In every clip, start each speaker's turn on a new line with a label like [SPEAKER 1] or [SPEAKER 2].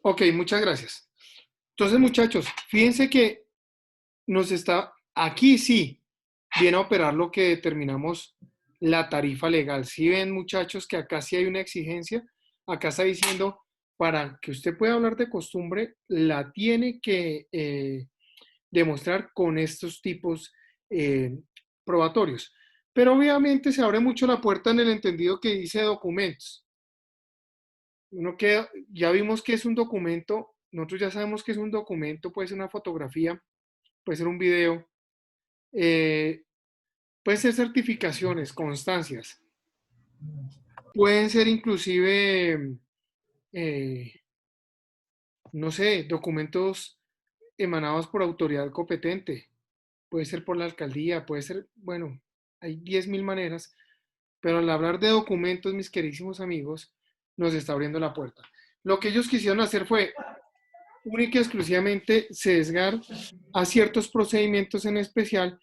[SPEAKER 1] Ok, muchas gracias. Entonces, muchachos, fíjense que aquí sí, viene a operar lo que determinamos la tarifa legal. Si ven, muchachos, que acá sí hay una exigencia, acá está diciendo, para que usted pueda hablar de costumbre, la tiene que demostrar con estos tipos eh, probatorios. Pero obviamente se abre mucho la puerta en el entendido que dice documentos. Uno que ya vimos que es un documento, nosotros ya sabemos que es un documento, puede ser una fotografía, puede ser un video, eh, pueden ser certificaciones, constancias, pueden ser inclusive, eh, no sé, documentos emanados por autoridad competente, puede ser por la alcaldía, puede ser, bueno, hay 10.000 maneras, pero al hablar de documentos, mis queridísimos amigos, nos está abriendo la puerta. Lo que ellos quisieron hacer fue única y exclusivamente sesgar a ciertos procedimientos en especial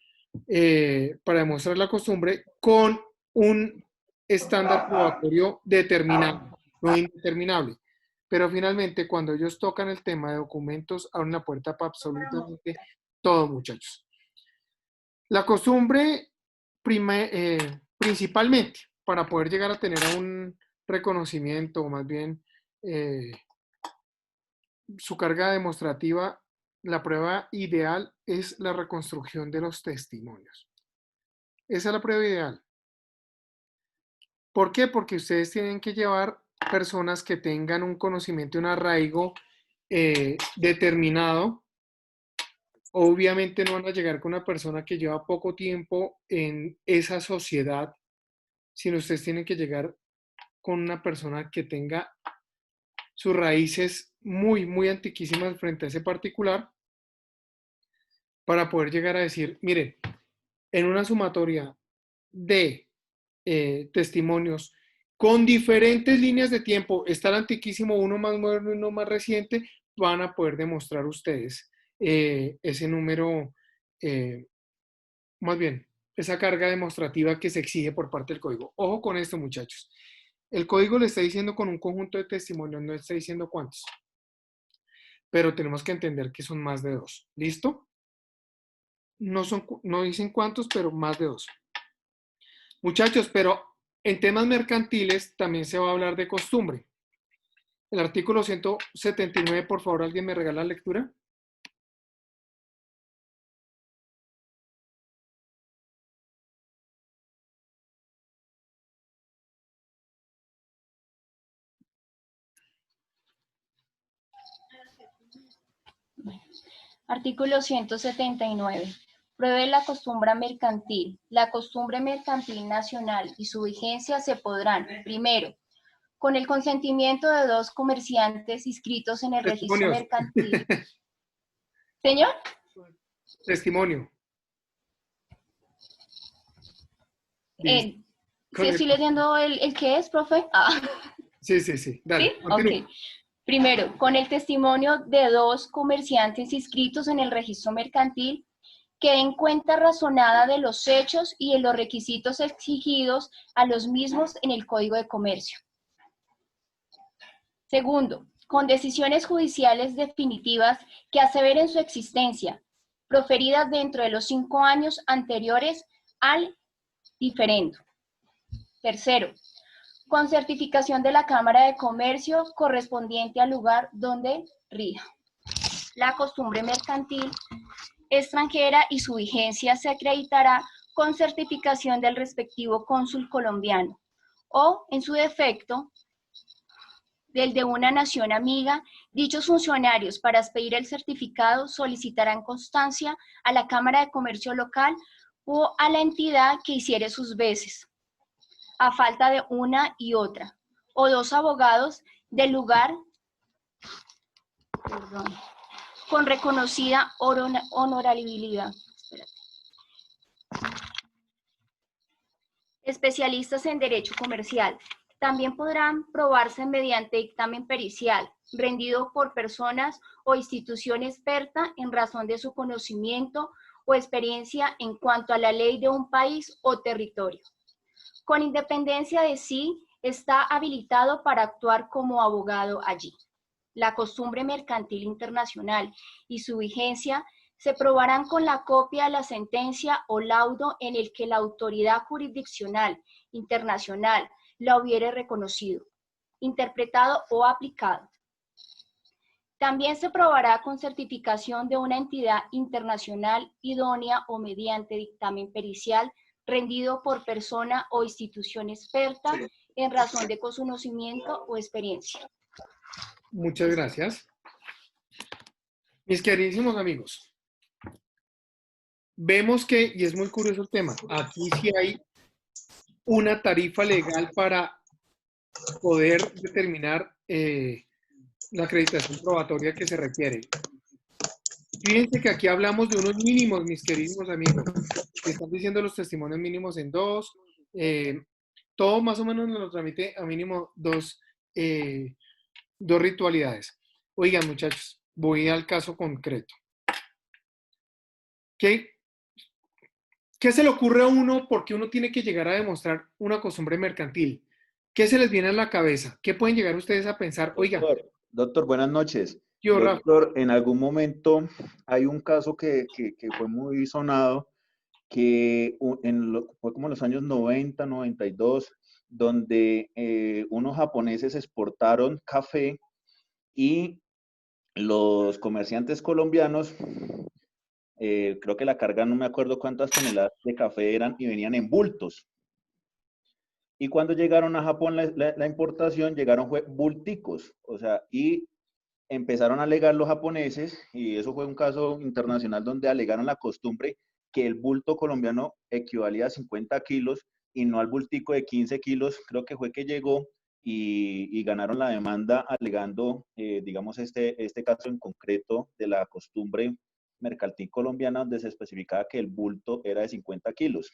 [SPEAKER 1] para demostrar la costumbre con un estándar probatorio determinado, no indeterminable. Pero finalmente, cuando ellos tocan el tema de documentos, abren la puerta para absolutamente todo, muchachos. La costumbre, principalmente, para poder llegar a tener a un reconocimiento, o más bien su carga demostrativa, la prueba ideal es la reconstrucción de los testimonios. Esa es la prueba ideal. ¿Por qué? Porque ustedes tienen que llevar personas que tengan un conocimiento, un arraigo determinado. Obviamente no van a llegar con una persona que lleva poco tiempo en esa sociedad, sino ustedes tienen que llegar con una persona que tenga sus raíces muy, muy antiquísimas frente a ese particular para poder llegar a decir, miren, en una sumatoria de testimonios con diferentes líneas de tiempo, está el antiquísimo, uno más moderno y uno más reciente, van a poder demostrar ustedes ese número, eh, más bien, esa carga demostrativa que se exige por parte del código. Ojo con esto, muchachos. El código le está diciendo con un conjunto de testimonios, no está diciendo cuántos, pero tenemos que entender que son más de dos. ¿Listo? No dicen cuántos, pero más de dos. Muchachos, pero en temas mercantiles también se va a hablar de costumbre. El artículo 179, por favor, ¿alguien me regala la lectura?
[SPEAKER 2] Artículo 179. Prohíbe la costumbre mercantil. La costumbre mercantil nacional y su vigencia se podrán, primero, con el consentimiento de dos comerciantes inscritos en el registro
[SPEAKER 1] Testimonios.
[SPEAKER 2] mercantil. Señor.
[SPEAKER 1] Testimonio. Sí,
[SPEAKER 2] Si estoy leyendo el que es, profe.
[SPEAKER 1] sí, sí, sí. Dale,
[SPEAKER 2] ¿Sí? Ok. Primero, con el testimonio de dos comerciantes inscritos en el registro mercantil que den cuenta razonada de los hechos y de los requisitos exigidos a los mismos en el Código de Comercio. Segundo, con decisiones judiciales definitivas que aseveren su existencia, proferidas dentro de los 5 años anteriores al diferendo. Tercero, con certificación de la Cámara de Comercio correspondiente al lugar donde rija la costumbre mercantil extranjera y su vigencia se acreditará con certificación del respectivo cónsul colombiano o, en su defecto, del de una nación amiga. Dichos funcionarios, para expedir el certificado, solicitarán constancia a la Cámara de Comercio local o a la entidad que hiciere sus veces, a falta de una y otra, o dos abogados del lugar, con reconocida honorabilidad. Especialistas en derecho comercial. También podrán probarse mediante dictamen pericial, rendido por personas o institución experta en razón de su conocimiento o experiencia en cuanto a la ley de un país o territorio. Con independencia de sí, está habilitado para actuar como abogado allí. la costumbre mercantil internacional y su vigencia se probarán con la copia de la sentencia o laudo en el que la autoridad jurisdiccional internacional la hubiere reconocido, interpretado o aplicado. También se probará con certificación de una entidad internacional idónea o mediante dictamen pericial rendido por persona o institución experta en razón de conocimiento o experiencia.
[SPEAKER 1] Muchas gracias. Mis queridísimos amigos, vemos que, y es muy curioso el tema, aquí sí hay una tarifa legal para poder determinar la acreditación probatoria que se requiere. Fíjense que aquí hablamos de unos mínimos, mis queridísimos amigos. Están diciendo los testimonios mínimos en 2. Todo más o menos nos lo tramite a mínimo 2 ritualidades. Oigan, muchachos, voy al caso concreto. ¿Qué se le ocurre a uno porque uno tiene que llegar a demostrar una costumbre mercantil? ¿Qué se les viene a la cabeza? ¿Qué pueden llegar ustedes a pensar? Oigan,
[SPEAKER 3] Doctor, buenas noches.
[SPEAKER 1] yo, Rafa,
[SPEAKER 3] Doctor, en algún momento hay un caso que fue muy sonado, que fue como en los años 90, 92, donde unos japoneses exportaron café y los comerciantes colombianos, creo que la carga, no me acuerdo cuántas toneladas de café eran, y venían en bultos. Y cuando llegaron a Japón, la importación, llegaron fue bulticos, o sea, y empezaron a alegar los japoneses, y eso fue un caso internacional donde alegaron la costumbre que el bulto colombiano equivalía a 50 kilos y no al bultico de 15 kilos, creo que fue que llegó y ganaron la demanda alegando, digamos, este caso en concreto de la costumbre mercantil colombiana, donde se especificaba que el bulto era de 50 kilos.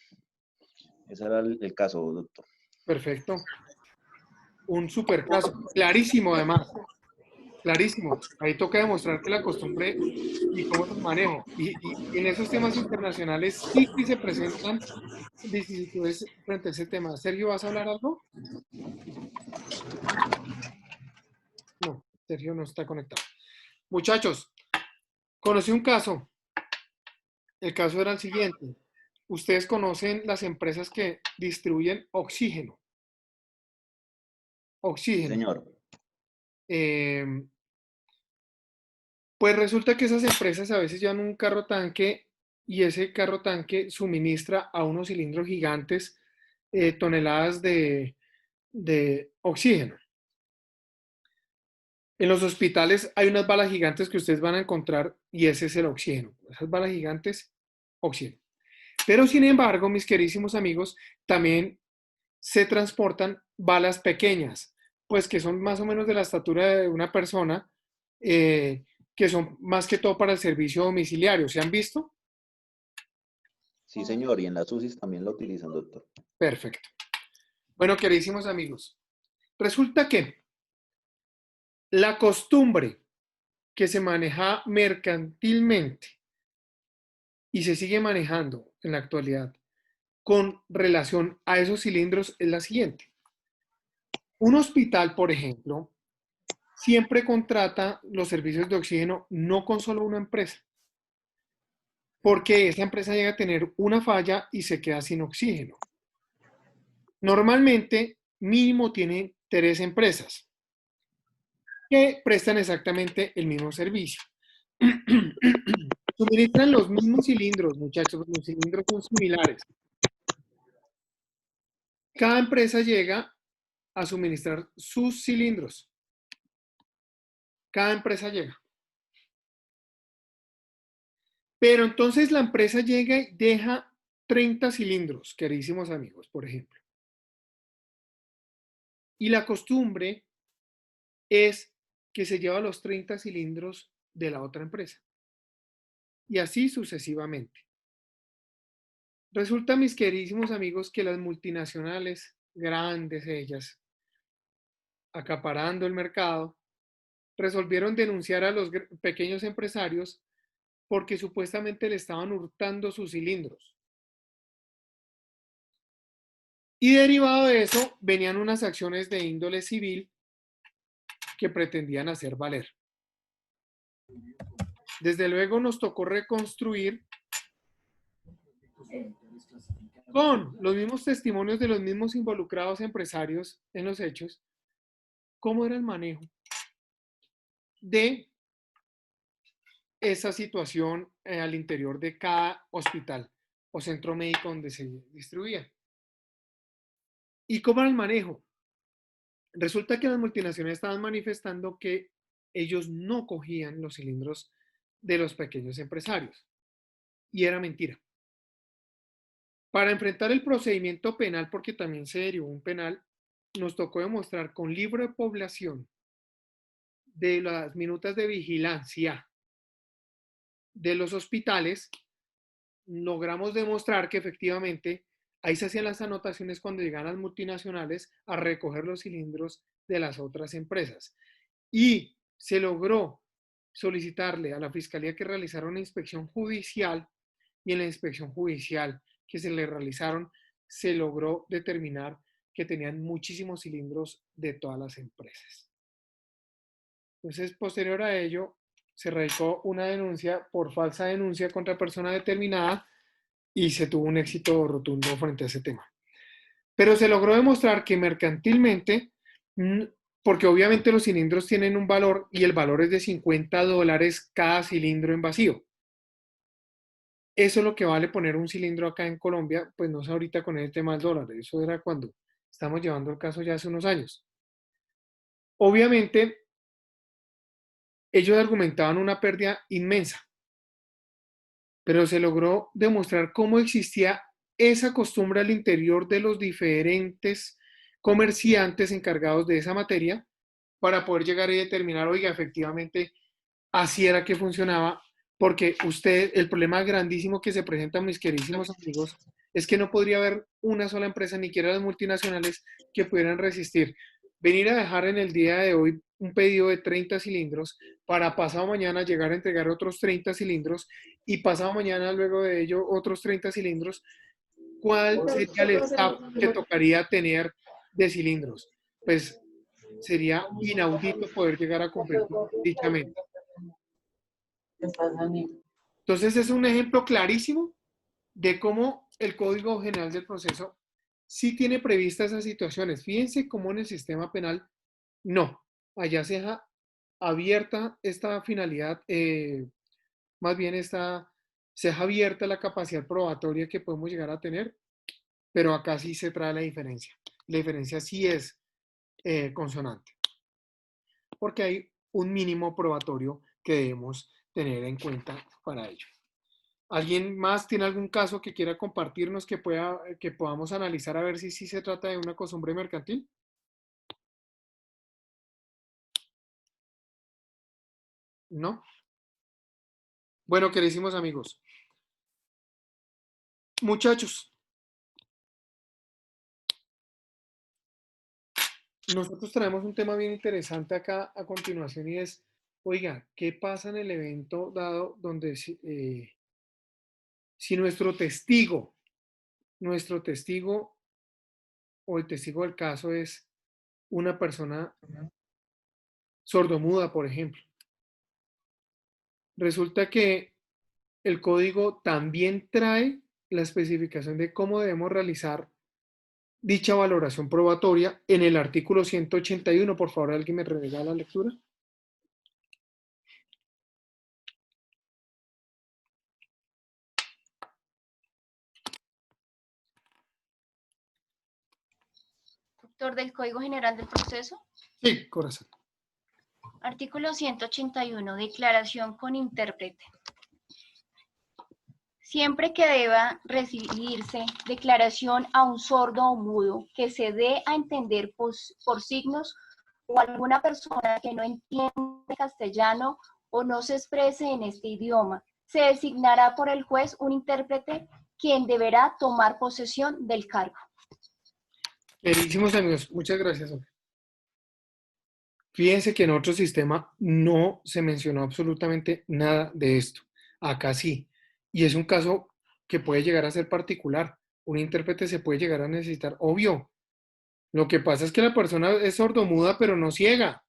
[SPEAKER 3] Ese era el caso, doctor.
[SPEAKER 1] perfecto. Un super caso, clarísimo además. Clarísimo. Ahí toca demostrar que la costumbre y cómo se maneja. Y en esos temas internacionales sí que se presentan vicisitudes frente a ese tema. Sergio, ¿vas a hablar algo? No, Sergio no está conectado. Muchachos, conocí un caso. El caso era el siguiente. Ustedes conocen las empresas que distribuyen oxígeno. Oxígeno.
[SPEAKER 3] Señor.
[SPEAKER 1] Pues resulta que esas empresas a veces llevan un carro tanque y ese carro tanque suministra a unos cilindros gigantes toneladas de oxígeno. En los hospitales hay unas balas gigantes que ustedes van a encontrar y ese es el oxígeno. Esas balas gigantes, oxígeno. Pero sin embargo, mis queridísimos amigos, también se transportan balas pequeñas, pues que son más o menos de la estatura de una persona, que son más que todo para el servicio domiciliario. ¿Se han visto?
[SPEAKER 3] Sí, señor, y en las UCIs también lo utilizan, doctor.
[SPEAKER 1] Perfecto. Bueno, queridísimos amigos, resulta que la costumbre que se maneja mercantilmente y se sigue manejando en la actualidad con relación a esos cilindros es la siguiente. Un hospital, por ejemplo, siempre contrata los servicios de oxígeno no con solo una empresa, porque esa empresa llega a tener una falla y se queda sin oxígeno. Normalmente, mínimo tiene 3 empresas que prestan exactamente el mismo servicio. Suministran los mismos cilindros, muchachos, los cilindros son similares. Cada empresa llega a suministrar sus cilindros. Cada empresa llega. Pero entonces la empresa llega y deja 30 cilindros, queridísimos amigos, por ejemplo. Y la costumbre es que se lleva los 30 cilindros de la otra empresa. Y así sucesivamente. Resulta, mis queridísimos amigos, que las multinacionales, grandes ellas, acaparando el mercado, resolvieron denunciar a los pequeños empresarios porque supuestamente le estaban hurtando sus cilindros. Y derivado de eso, venían unas acciones de índole civil que pretendían hacer valer. Desde luego nos tocó reconstruir con los mismos testimonios de los mismos involucrados empresarios en los hechos, cómo era el manejo de esa situación al interior de cada hospital o centro médico donde se distribuía. ¿Y cómo era el manejo? Resulta que las multinacionales estaban manifestando que ellos no cogían los cilindros de los pequeños empresarios. Y era mentira. Para enfrentar el procedimiento penal, porque también se derivó un penal, nos tocó demostrar con libro de población de las minutas de vigilancia de los hospitales, logramos demostrar que efectivamente ahí se hacían las anotaciones cuando llegaban las multinacionales a recoger los cilindros de las otras empresas. Y se logró solicitarle a la Fiscalía que realizara una inspección judicial, y en la inspección judicial que se le realizaron se logró determinar que tenían muchísimos cilindros de todas las empresas. Entonces, posterior a ello, se radicó una denuncia por falsa denuncia contra persona determinada y se tuvo un éxito rotundo frente a ese tema. Pero se logró demostrar que mercantilmente, porque obviamente los cilindros tienen un valor y el valor es de $50 cada cilindro en vacío. Eso es lo que vale poner un cilindro acá en Colombia, pues no sé ahorita con el tema del dólar, eso era cuando estamos llevando el caso ya hace unos años. Obviamente, ellos argumentaban una pérdida inmensa, pero se logró demostrar cómo existía esa costumbre al interior de los diferentes comerciantes encargados de esa materia para poder llegar y determinar, oiga, efectivamente, así era que funcionaba, porque el problema grandísimo que se presenta, mis queridísimos amigos, es que no podría haber una sola empresa, ni siquiera las multinacionales, que pudieran resistir. Venir a dejar en el día de hoy un pedido de 30 cilindros para pasado mañana llegar a entregar otros 30 cilindros y pasado mañana luego de ello otros 30 cilindros, ¿cuál sería el staff que tocaría tener de cilindros? Pues sería inaudito poder llegar a cumplir dicha meta. Entonces es un ejemplo clarísimo de cómo el Código General del Proceso sí tiene previstas esas situaciones. Fíjense cómo en el sistema penal no. Allá se deja abierta esta finalidad, más bien se deja abierta la capacidad probatoria que podemos llegar a tener, pero acá sí se trae la diferencia. La diferencia sí es consonante, porque hay un mínimo probatorio que debemos tener en cuenta para ello. ¿Alguien más tiene algún caso que quiera compartirnos que podamos analizar a ver si sí se trata de una costumbre mercantil? ¿No? Bueno, queridísimos amigos. Muchachos, nosotros traemos un tema bien interesante acá a continuación y es, oiga, ¿qué pasa en el evento dado donde si nuestro testigo o el testigo del caso es una persona sordomuda, por ejemplo? Resulta que el código también trae la especificación de cómo debemos realizar dicha valoración probatoria en el artículo 181. Por favor, ¿alguien me regala la lectura?
[SPEAKER 2] Doctor, del Código General del Proceso.
[SPEAKER 1] Sí, corazón.
[SPEAKER 2] Artículo 181. Declaración con intérprete. Siempre que deba recibirse declaración a un sordo o mudo que se dé a entender por signos o alguna persona que no entiende castellano o no se exprese en este idioma, se designará por el juez un intérprete quien deberá tomar posesión del cargo.
[SPEAKER 1] Queridísimos amigos, muchas gracias. Fíjense que en otro sistema no se mencionó absolutamente nada de esto. Acá sí. Y es un caso que puede llegar a ser particular. Un intérprete se puede llegar a necesitar, obvio. Lo que pasa es que la persona es sordomuda, pero no ciega.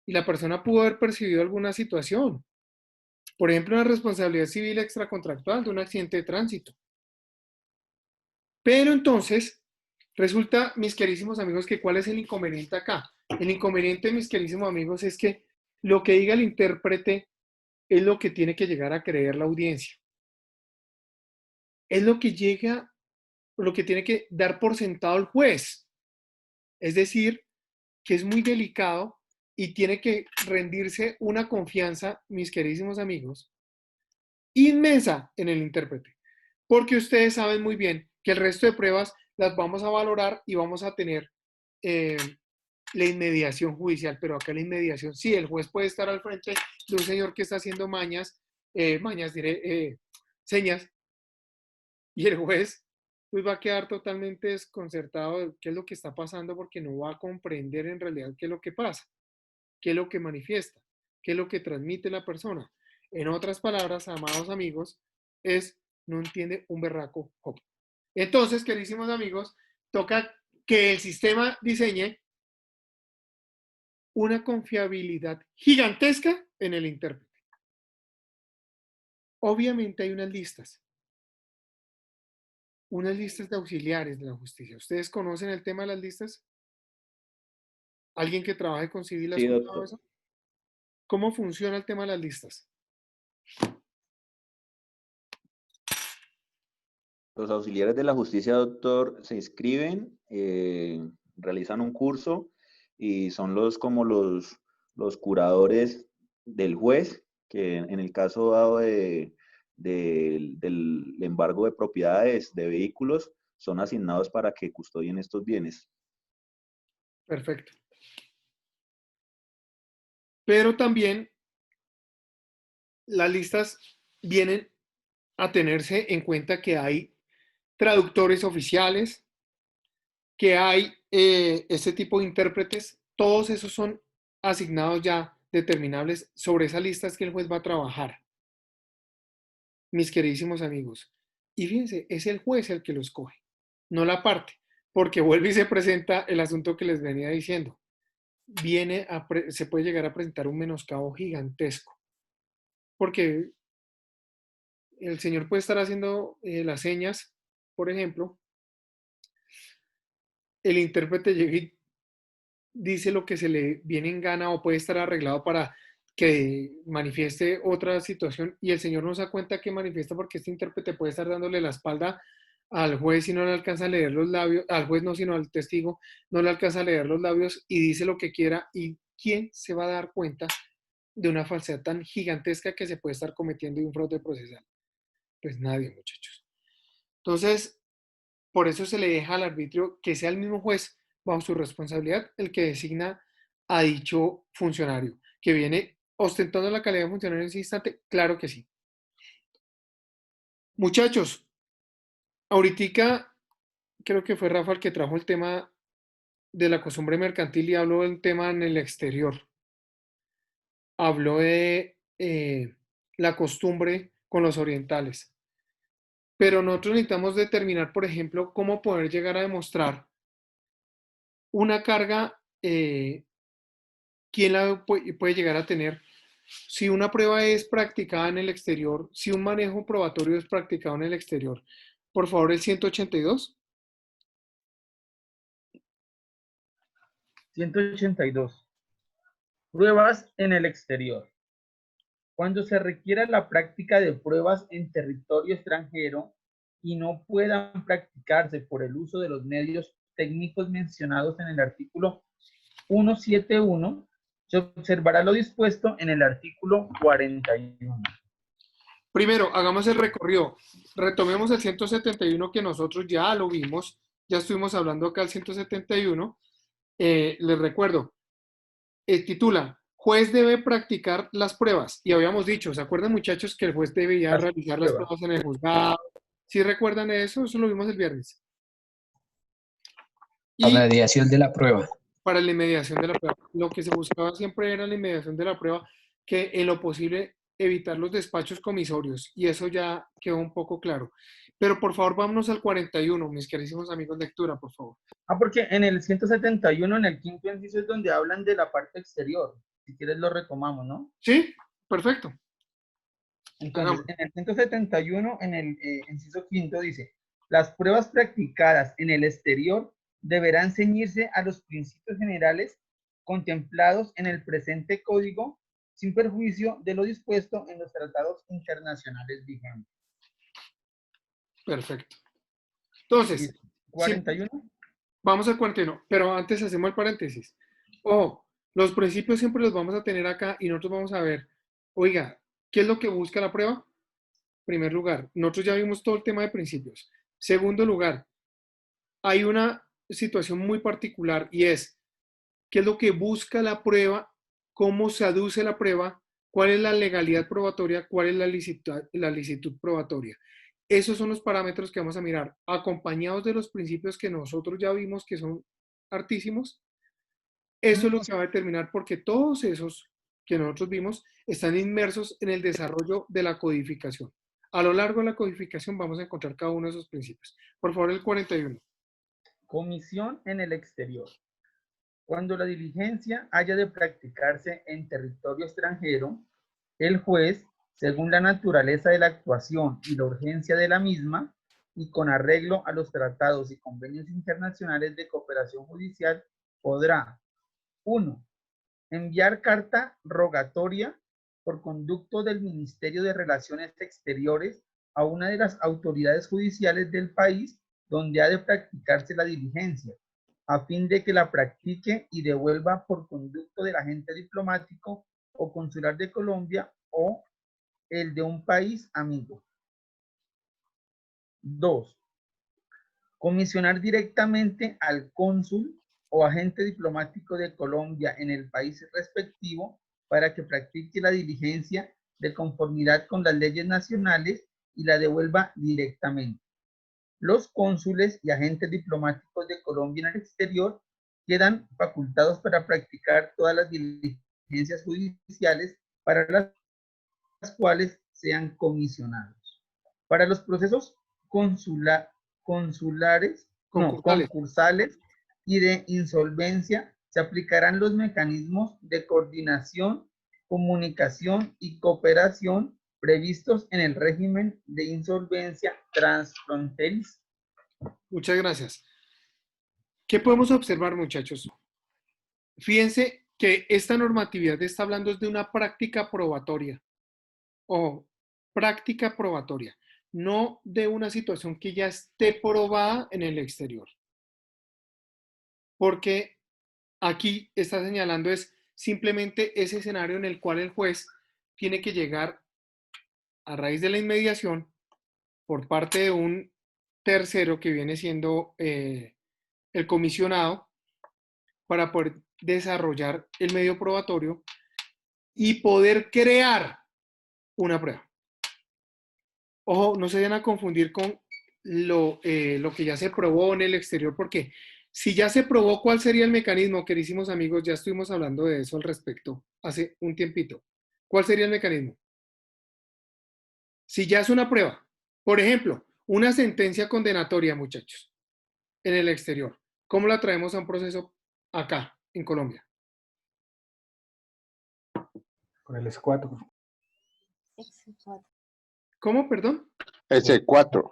[SPEAKER 1] y la persona pudo haber percibido alguna situación. Por ejemplo, una responsabilidad civil extracontractual de un accidente de tránsito. Pero entonces, resulta, mis queridísimos amigos, que ¿cuál es el inconveniente acá? El inconveniente, mis queridísimos amigos, es que lo que diga el intérprete es lo que tiene que llegar a creer la audiencia. Es lo que llega, lo que tiene que dar por sentado el juez. Es decir, que es muy delicado y tiene que rendirse una confianza, mis queridísimos amigos, inmensa en el intérprete. Porque ustedes saben muy bien que el resto de pruebas las vamos a valorar y vamos a tener eh, la inmediación judicial, pero acá la inmediación, sí, el juez puede estar al frente de un señor que está haciendo señas, y el juez pues va a quedar totalmente desconcertado de qué es lo que está pasando porque no va a comprender en realidad qué es lo que pasa, qué es lo que manifiesta, qué es lo que transmite la persona. En otras palabras, amados amigos, no entiende un berraco jopo. Entonces, queridísimos amigos, toca que el sistema diseñe una confiabilidad gigantesca en el intérprete. Obviamente hay unas listas de auxiliares de la justicia. ¿Ustedes conocen el tema de las listas? ¿Alguien que trabaje con civil ha
[SPEAKER 3] Sí,
[SPEAKER 1] escuchado
[SPEAKER 3] doctor.
[SPEAKER 1] eso? ¿Cómo funciona el tema de las listas?
[SPEAKER 3] Los auxiliares de la justicia, doctor, se inscriben, realizan un curso y son los curadores del juez, que en el caso dado del embargo de propiedades de vehículos, son asignados para que custodien estos bienes.
[SPEAKER 1] Perfecto. Pero también las listas vienen a tenerse en cuenta que hay traductores oficiales, que hay este tipo de intérpretes, todos esos son asignados ya determinables sobre esas listas que el juez va a trabajar, mis queridísimos amigos. Y fíjense, es el juez el que los coge, no la parte, porque vuelve y se presenta el asunto que les venía diciendo. Se puede llegar a presentar un menoscabo gigantesco, porque el señor puede estar haciendo las señas, por ejemplo, el intérprete llega y dice lo que se le viene en gana o puede estar arreglado para que manifieste otra situación y el señor no se da cuenta que manifiesta porque este intérprete puede estar dándole la espalda al juez y no le alcanza a leer los labios, al juez no, sino al testigo, no le alcanza a leer los labios y dice lo que quiera y ¿quién se va a dar cuenta de una falsedad tan gigantesca que se puede estar cometiendo y un fraude procesal? Pues nadie, muchachos. Entonces, por eso se le deja al arbitrio que sea el mismo juez, bajo su responsabilidad, el que designa a dicho funcionario, que viene ostentando la calidad de funcionario en ese instante. Claro que sí. Muchachos, ahorita creo que fue Rafa el que trajo el tema de la costumbre mercantil y habló del tema en el exterior. Habló de la costumbre con los orientales. Pero nosotros necesitamos determinar, por ejemplo, cómo poder llegar a demostrar una carga, quién la puede llegar a tener. Si una prueba es practicada en el exterior, si un manejo probatorio es practicado en el exterior, por favor, el 182.
[SPEAKER 4] 182. Pruebas en el exterior. Cuando se requiera la práctica de pruebas en territorio extranjero y no puedan practicarse por el uso de los medios técnicos mencionados en el artículo 171, se observará lo dispuesto en el artículo 41.
[SPEAKER 1] Primero, hagamos el recorrido. Retomemos el 171 que nosotros ya lo vimos, ya estuvimos hablando acá del 171. Les recuerdo, titula, juez debe practicar las pruebas. Y habíamos dicho, ¿se acuerdan muchachos que el juez debía realizar las pruebas en el juzgado? ¿Sí recuerdan eso? Eso lo vimos el viernes.
[SPEAKER 5] La
[SPEAKER 1] Y
[SPEAKER 5] mediación de la prueba.
[SPEAKER 1] para la inmediación de la prueba, lo que se buscaba siempre era la inmediación de la prueba, que en lo posible evitar los despachos comisorios. Y eso ya quedó un poco claro. Pero por favor, vámonos al 41, mis queridísimos amigos, lectura, por favor.
[SPEAKER 4] Porque en el 171, en el quinto inciso, es donde hablan de la parte exterior. si quieres lo retomamos, ¿no?
[SPEAKER 1] Sí, perfecto.
[SPEAKER 4] Entonces,
[SPEAKER 1] Hagámoslo.
[SPEAKER 4] en el 171, en el inciso quinto, dice, las pruebas practicadas en el exterior deberán ceñirse a los principios generales contemplados en el presente código, sin perjuicio de lo dispuesto en los tratados internacionales vigentes.
[SPEAKER 1] Perfecto. Entonces,
[SPEAKER 4] ¿Listo? 41.
[SPEAKER 1] vamos al 41, pero antes hacemos el paréntesis. Ojo, los principios siempre los vamos a tener acá y nosotros vamos a ver, oiga, ¿qué es lo que busca la prueba? Primer lugar, nosotros ya vimos todo el tema de principios. Segundo lugar, hay una situación muy particular y es, ¿qué es lo que busca la prueba? ¿Cómo se aduce la prueba? ¿Cuál es la legalidad probatoria? ¿Cuál es la licitud probatoria? Esos son los parámetros que vamos a mirar, acompañados de los principios que nosotros ya vimos que son hartísimos. Eso es lo que va a determinar porque todos esos que nosotros vimos están inmersos en el desarrollo de la codificación. A lo largo de la codificación vamos a encontrar cada uno de esos principios. Por favor, el 41.
[SPEAKER 4] Comisión en el exterior. Cuando la diligencia haya de practicarse en territorio extranjero, el juez, según la naturaleza de la actuación y la urgencia de la misma, y con arreglo a los tratados y convenios internacionales de cooperación judicial, podrá: 1. Enviar carta rogatoria por conducto del Ministerio de Relaciones Exteriores a una de las autoridades judiciales del país donde ha de practicarse la diligencia, a fin de que la practique y devuelva por conducto del agente diplomático o consular de Colombia o el de un país amigo. 2. Comisionar directamente al cónsul o agente diplomático de Colombia en el país respectivo para que practique la diligencia de conformidad con las leyes nacionales y la devuelva directamente. Los cónsules y agentes diplomáticos de Colombia en el exterior quedan facultados para practicar todas las diligencias judiciales para las cuales sean comisionados. Para los procesos concursales y de insolvencia se aplicarán los mecanismos de coordinación, comunicación y cooperación previstos en el régimen de insolvencia transfronteriza.
[SPEAKER 1] Muchas gracias. ¿Qué podemos observar, muchachos? Fíjense que esta normatividad está hablando de una práctica probatoria o práctica probatoria, no de una situación que ya esté probada en el exterior. Porque aquí está señalando es simplemente ese escenario en el cual el juez tiene que llegar a raíz de la inmediación por parte de un tercero que viene siendo el comisionado para poder desarrollar el medio probatorio y poder crear una prueba. Ojo, no se vayan a confundir con lo que ya se probó en el exterior, porque si ya se probó, ¿cuál sería el mecanismo, queridísimos amigos? Ya estuvimos hablando de eso al respecto hace un tiempito. ¿Cuál sería el mecanismo? Si ya es una prueba, por ejemplo, una sentencia condenatoria, muchachos, en el exterior, ¿cómo la traemos a un proceso acá, en Colombia?
[SPEAKER 5] Con el S4.
[SPEAKER 1] ¿Cómo, perdón?
[SPEAKER 6] S4.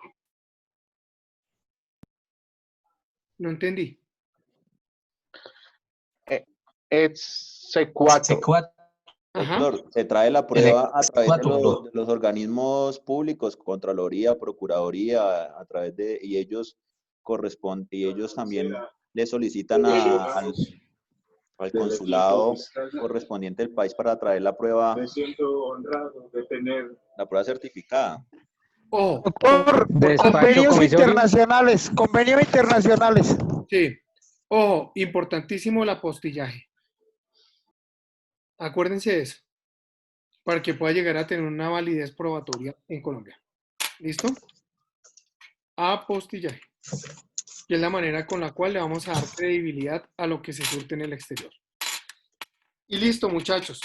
[SPEAKER 1] No entendí.
[SPEAKER 6] S4.
[SPEAKER 1] Ajá.
[SPEAKER 3] Doctor, se trae la prueba a través de los organismos públicos, Contraloría, Procuraduría, a través de, y ellos también le solicitan al consulado correspondiente del país para traer la prueba. Me siento honrado de tener la prueba certificada.
[SPEAKER 1] Ojo.
[SPEAKER 5] Doctor, convenios internacionales.
[SPEAKER 1] Sí. Ojo, importantísimo el apostillaje. Acuérdense de eso, para que pueda llegar a tener una validez probatoria en Colombia. ¿Listo? Apostillaje, que es la manera con la cual le vamos a dar credibilidad a lo que se surte en el exterior. Y listo, muchachos.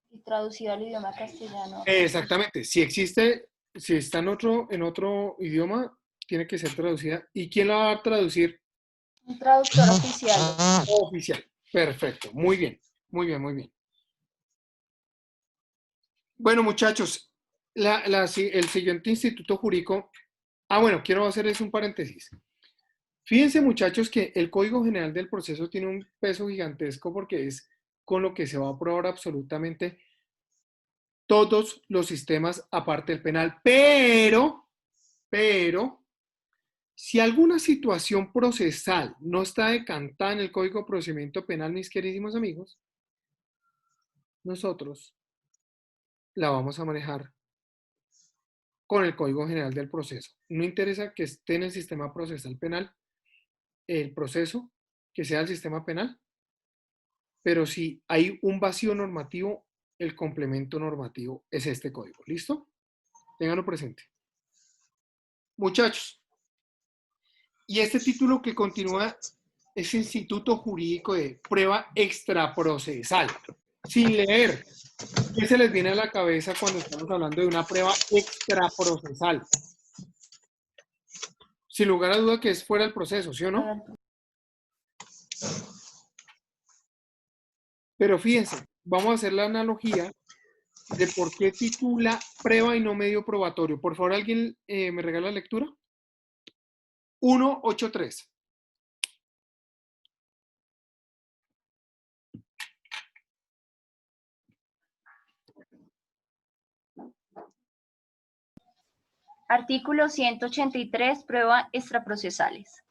[SPEAKER 2] Y traducido al idioma castellano.
[SPEAKER 1] Exactamente. Si existe, si está en otro idioma, tiene que ser traducida. ¿Y quién la va a traducir?
[SPEAKER 2] Un traductor oficial.
[SPEAKER 1] Oficial. Perfecto. Muy bien. Muy bien, muy bien. Bueno, muchachos, el siguiente instituto jurídico. Bueno, quiero hacerles un paréntesis. Fíjense, muchachos, que el Código General del Proceso tiene un peso gigantesco porque es con lo que se va a aprobar absolutamente todos los sistemas aparte del penal. Pero, si alguna situación procesal no está decantada en el Código de Procedimiento Penal, mis queridísimos amigos, nosotros la vamos a manejar con el Código General del Proceso. No interesa que esté en el sistema procesal penal el proceso, que sea el sistema penal, pero si hay un vacío normativo, el complemento normativo es este código. ¿Listo? Ténganlo presente. Muchachos, y este título que continúa es Instituto Jurídico de Prueba Extraprocesal. Sin leer, ¿qué se les viene a la cabeza cuando estamos hablando de una prueba extraprocesal? Sin lugar a duda que es fuera del proceso, ¿sí o no? Pero fíjense, vamos a hacer la analogía de por qué titula prueba y no medio probatorio. Por favor, ¿alguien me regala la lectura? 183.
[SPEAKER 2] Artículo 183, pruebas extraprocesales.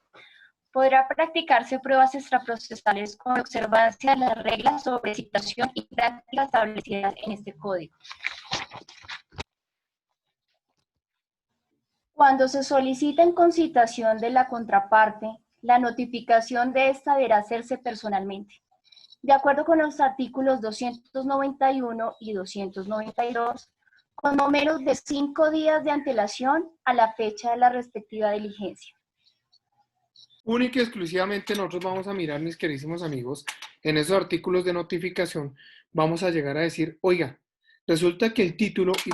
[SPEAKER 2] Podrá practicarse pruebas extraprocesales con observancia de las reglas sobre citación y prácticas establecidas en este código. Cuando se solicita en concitación de la contraparte, la notificación de esta deberá hacerse personalmente. De acuerdo con los artículos 291 y 292, con no menos de 5 días de antelación a la fecha de la respectiva diligencia.
[SPEAKER 1] Única y exclusivamente nosotros vamos a mirar, mis queridísimos amigos, en esos artículos de notificación, vamos a llegar a decir, oiga, resulta que el título, y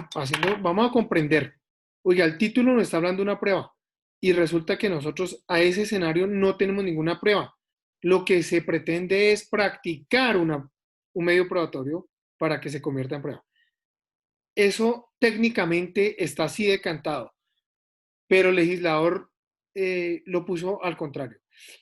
[SPEAKER 1] vamos a comprender, oiga, el título nos está hablando de una prueba, y resulta que nosotros a ese escenario no tenemos ninguna prueba. Lo que se pretende es practicar un medio probatorio para que se convierta en prueba. Eso técnicamente está así decantado, pero el legislador lo puso al contrario.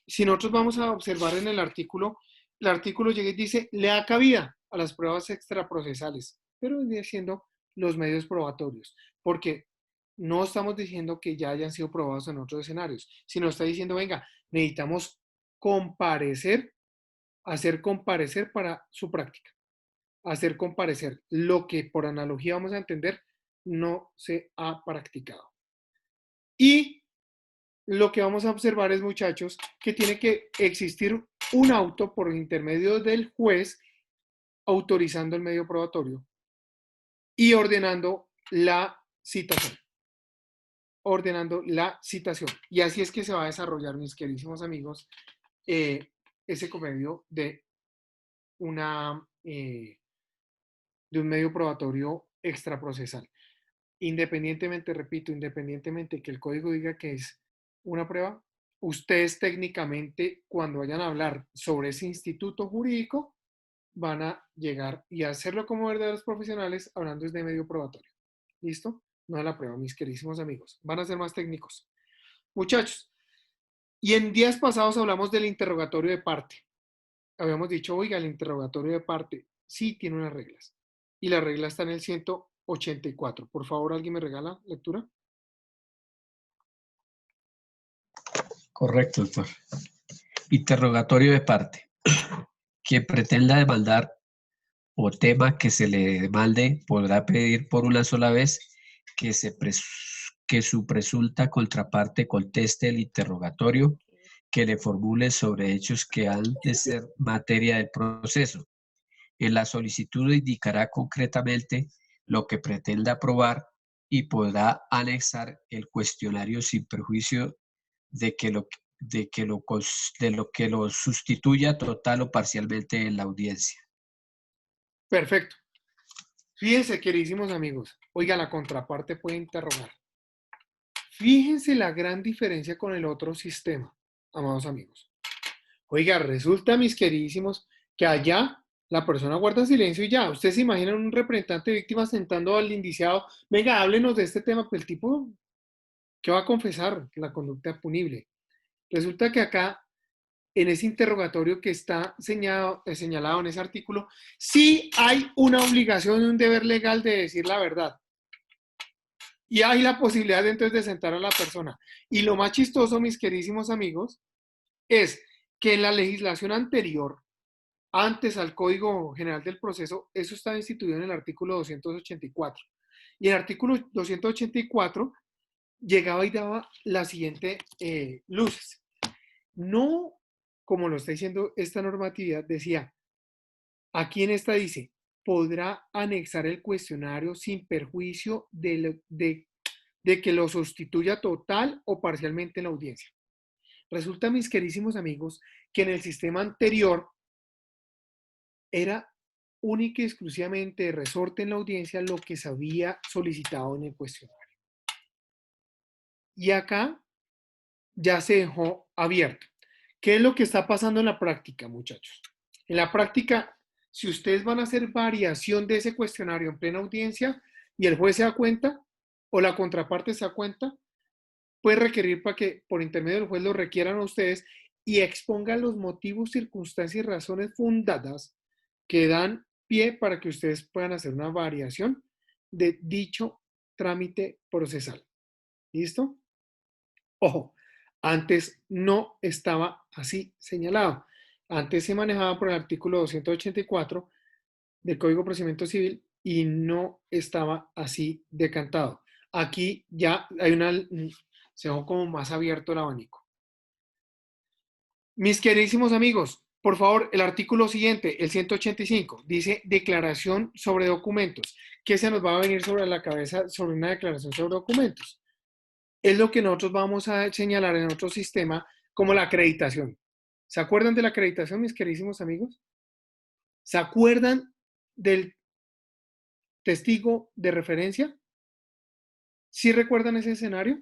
[SPEAKER 1] Si nosotros vamos a observar en el artículo llega y dice, le da cabida a las pruebas extraprocesales, pero viene siendo los medios probatorios, porque no estamos diciendo que ya hayan sido probados en otros escenarios, sino está diciendo, venga, necesitamos comparecer, hacer comparecer para su práctica, hacer comparecer lo que por analogía vamos a entender no se ha practicado. Y lo que vamos a observar es, muchachos, que tiene que existir un auto por intermedio del juez autorizando el medio probatorio y ordenando la citación. Y así es que se va a desarrollar, mis queridísimos amigos, ese comedio de un medio probatorio extraprocesal. Independientemente, repito, independientemente que el código diga que es una prueba, ustedes técnicamente, cuando vayan a hablar sobre ese instituto jurídico, van a llegar y hacerlo como verdaderos profesionales, hablando de medio probatorio. ¿Listo? No de la prueba, mis queridísimos amigos. Van a ser más técnicos. Muchachos, y en días pasados hablamos del interrogatorio de parte. Habíamos dicho, oiga, el interrogatorio de parte sí tiene unas reglas. Y la regla está en el 184. Por favor, ¿alguien me regala lectura?
[SPEAKER 7] Correcto, doctor. Interrogatorio de parte. Quien pretenda demandar o tema que se le demande podrá pedir por una sola vez que su presunta contraparte conteste el interrogatorio que le formule sobre hechos que han de ser materia del proceso. En la solicitud indicará concretamente lo que pretenda probar y podrá anexar el cuestionario sin perjuicio de lo que lo sustituya total o parcialmente en la audiencia.
[SPEAKER 1] Perfecto. Fíjense, queridísimos amigos, oiga, la contraparte puede interrogar. Fíjense la gran diferencia con el otro sistema, amados amigos. Oiga, resulta, mis queridísimos, que allá la persona guarda silencio y ya. Ustedes se imaginan un representante de víctimas sentando al indiciado, venga, háblenos de este tema, pues el tipo, ¿qué va a confesar? La conducta punible. Resulta que acá, en ese interrogatorio que está señalado en ese artículo, sí hay una obligación y un deber legal de decir la verdad. Y hay la posibilidad entonces de sentar a la persona. Y lo más chistoso, mis queridísimos amigos, es que en la legislación anterior, antes al Código General del Proceso, eso estaba instituido en el artículo 284. Y el artículo 284 llegaba y daba la siguiente luces. No, como lo está diciendo esta normatividad, decía, aquí en esta dice, podrá anexar el cuestionario sin perjuicio de que lo sustituya total o parcialmente en la audiencia. Resulta, mis queridísimos amigos, que en el sistema anterior era única y exclusivamente de resorte en la audiencia lo que se había solicitado en el cuestionario. Y acá ya se dejó abierto. ¿Qué es lo que está pasando en la práctica, muchachos? En la práctica, si ustedes van a hacer variación de ese cuestionario en plena audiencia y el juez se da cuenta o la contraparte se da cuenta, puede requerir para que por intermedio del juez lo requieran a ustedes y expongan los motivos, circunstancias y razones fundadas que dan pie para que ustedes puedan hacer una variación de dicho trámite procesal. ¿Listo? Ojo, antes no estaba así señalado. Antes se manejaba por el artículo 284 del Código de Procedimiento Civil y no estaba así decantado. Aquí ya hay se dejó como más abierto el abanico. Mis queridísimos amigos, por favor, el artículo siguiente, el 185, dice declaración sobre documentos. ¿Qué se nos va a venir sobre la cabeza sobre una declaración sobre documentos? Es lo que nosotros vamos a señalar en otro sistema como la acreditación. ¿Se acuerdan de la acreditación, mis queridísimos amigos? ¿Se acuerdan del testigo de referencia? ¿Sí recuerdan ese escenario?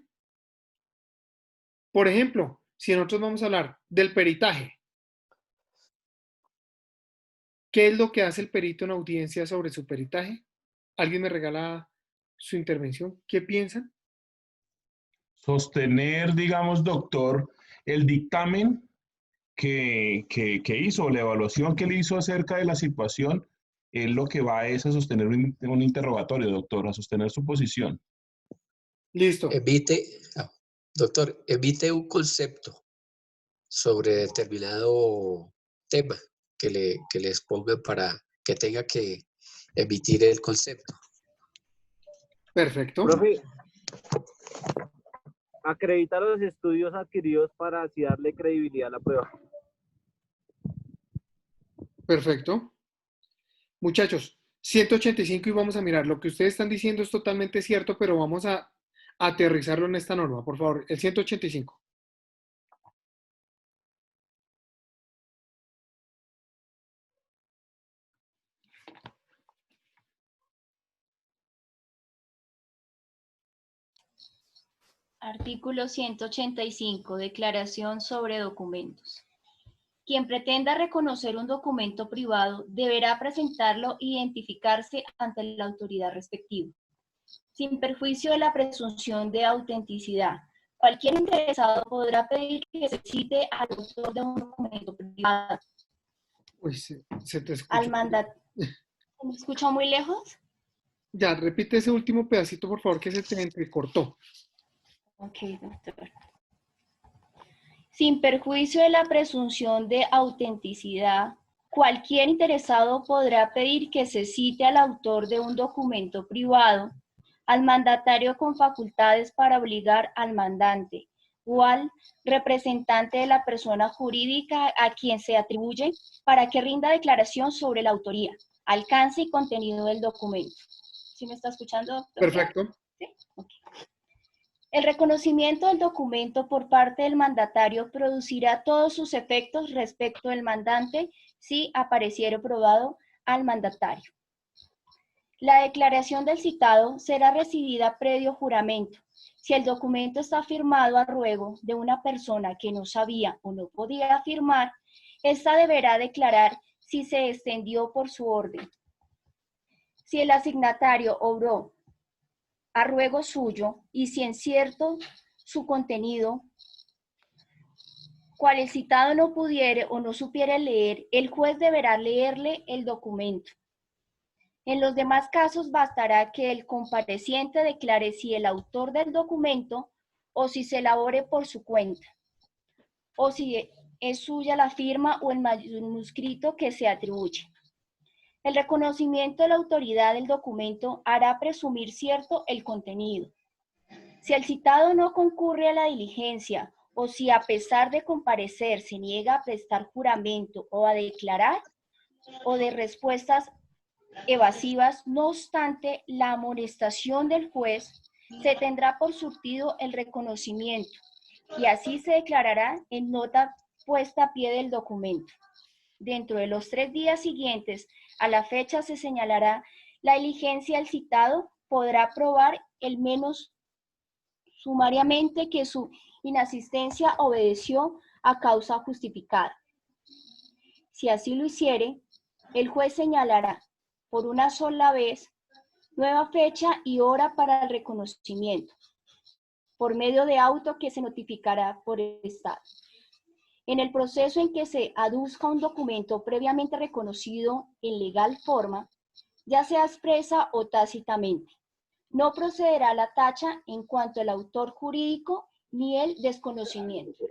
[SPEAKER 1] Por ejemplo, si nosotros vamos a hablar del peritaje, ¿qué es lo que hace el perito en audiencia sobre su peritaje? ¿Alguien me regala su intervención? ¿Qué piensan?
[SPEAKER 8] Sostener, digamos, doctor, el dictamen que hizo, la evaluación que él hizo acerca de la situación, es lo que va es a sostener un interrogatorio, doctor, a sostener su posición.
[SPEAKER 1] Listo.
[SPEAKER 7] Doctor, emite un concepto sobre determinado tema que le expongan para que tenga que emitir el concepto.
[SPEAKER 1] Perfecto.
[SPEAKER 9] Profe, acreditar los estudios adquiridos para así darle credibilidad a la prueba.
[SPEAKER 1] Perfecto. Muchachos, 185 y vamos a mirar. Lo que ustedes están diciendo es totalmente cierto, pero vamos a aterrizarlo en esta norma, por favor. El 185.
[SPEAKER 2] Artículo 185. Declaración sobre documentos. Quien pretenda reconocer un documento privado deberá presentarlo e identificarse ante la autoridad respectiva. Sin perjuicio de la presunción de autenticidad, cualquier interesado podrá pedir que se cite al autor de un documento privado.
[SPEAKER 1] Uy, se te escucha.
[SPEAKER 2] Al mandato. ¿Me escucha muy lejos?
[SPEAKER 1] Ya, repite ese último pedacito, por favor, que se te entrecortó.
[SPEAKER 2] Ok, doctor. Sin perjuicio de la presunción de autenticidad, cualquier interesado podrá pedir que se cite al autor de un documento privado, al mandatario con facultades para obligar al mandante o al representante de la persona jurídica a quien se atribuye para que rinda declaración sobre la autoría, alcance y contenido del documento. ¿Sí me está escuchando, doctor?
[SPEAKER 1] Perfecto.
[SPEAKER 2] ¿Sí? Okay. El reconocimiento del documento por parte del mandatario producirá todos sus efectos respecto del mandante si apareciere probado al mandatario. La declaración del citado será recibida previo juramento. Si el documento está firmado a ruego de una persona que no sabía o no podía firmar, ésta deberá declarar si se extendió por su orden. Si el asignatario obró a ruego suyo y si en cierto su contenido, cual el citado no pudiere o no supiere leer, el juez deberá leerle el documento. En los demás casos bastará que el compareciente declare si el autor del documento o si se elabore por su cuenta, o si es suya la firma o el manuscrito que se atribuye. El reconocimiento de la autoridad del documento hará presumir cierto el contenido. Si el citado no concurre a la diligencia o si a pesar de comparecer se niega a prestar juramento o a declarar o de respuestas evasivas, no obstante la amonestación del juez, se tendrá por surtido el reconocimiento y así se declarará en nota puesta a pie del documento. Dentro de los 3 días siguientes a la fecha se señalará la diligencia. El citado podrá probar el menos sumariamente que su inasistencia obedeció a causa justificada. Si así lo hiciere, el juez señalará por una sola vez nueva fecha y hora para el reconocimiento, por medio de auto que se notificará por el Estado. En el proceso en que se aduzca un documento previamente reconocido en legal forma, ya sea expresa o tácitamente, no procederá la tacha en cuanto al autor jurídico ni el desconocimiento.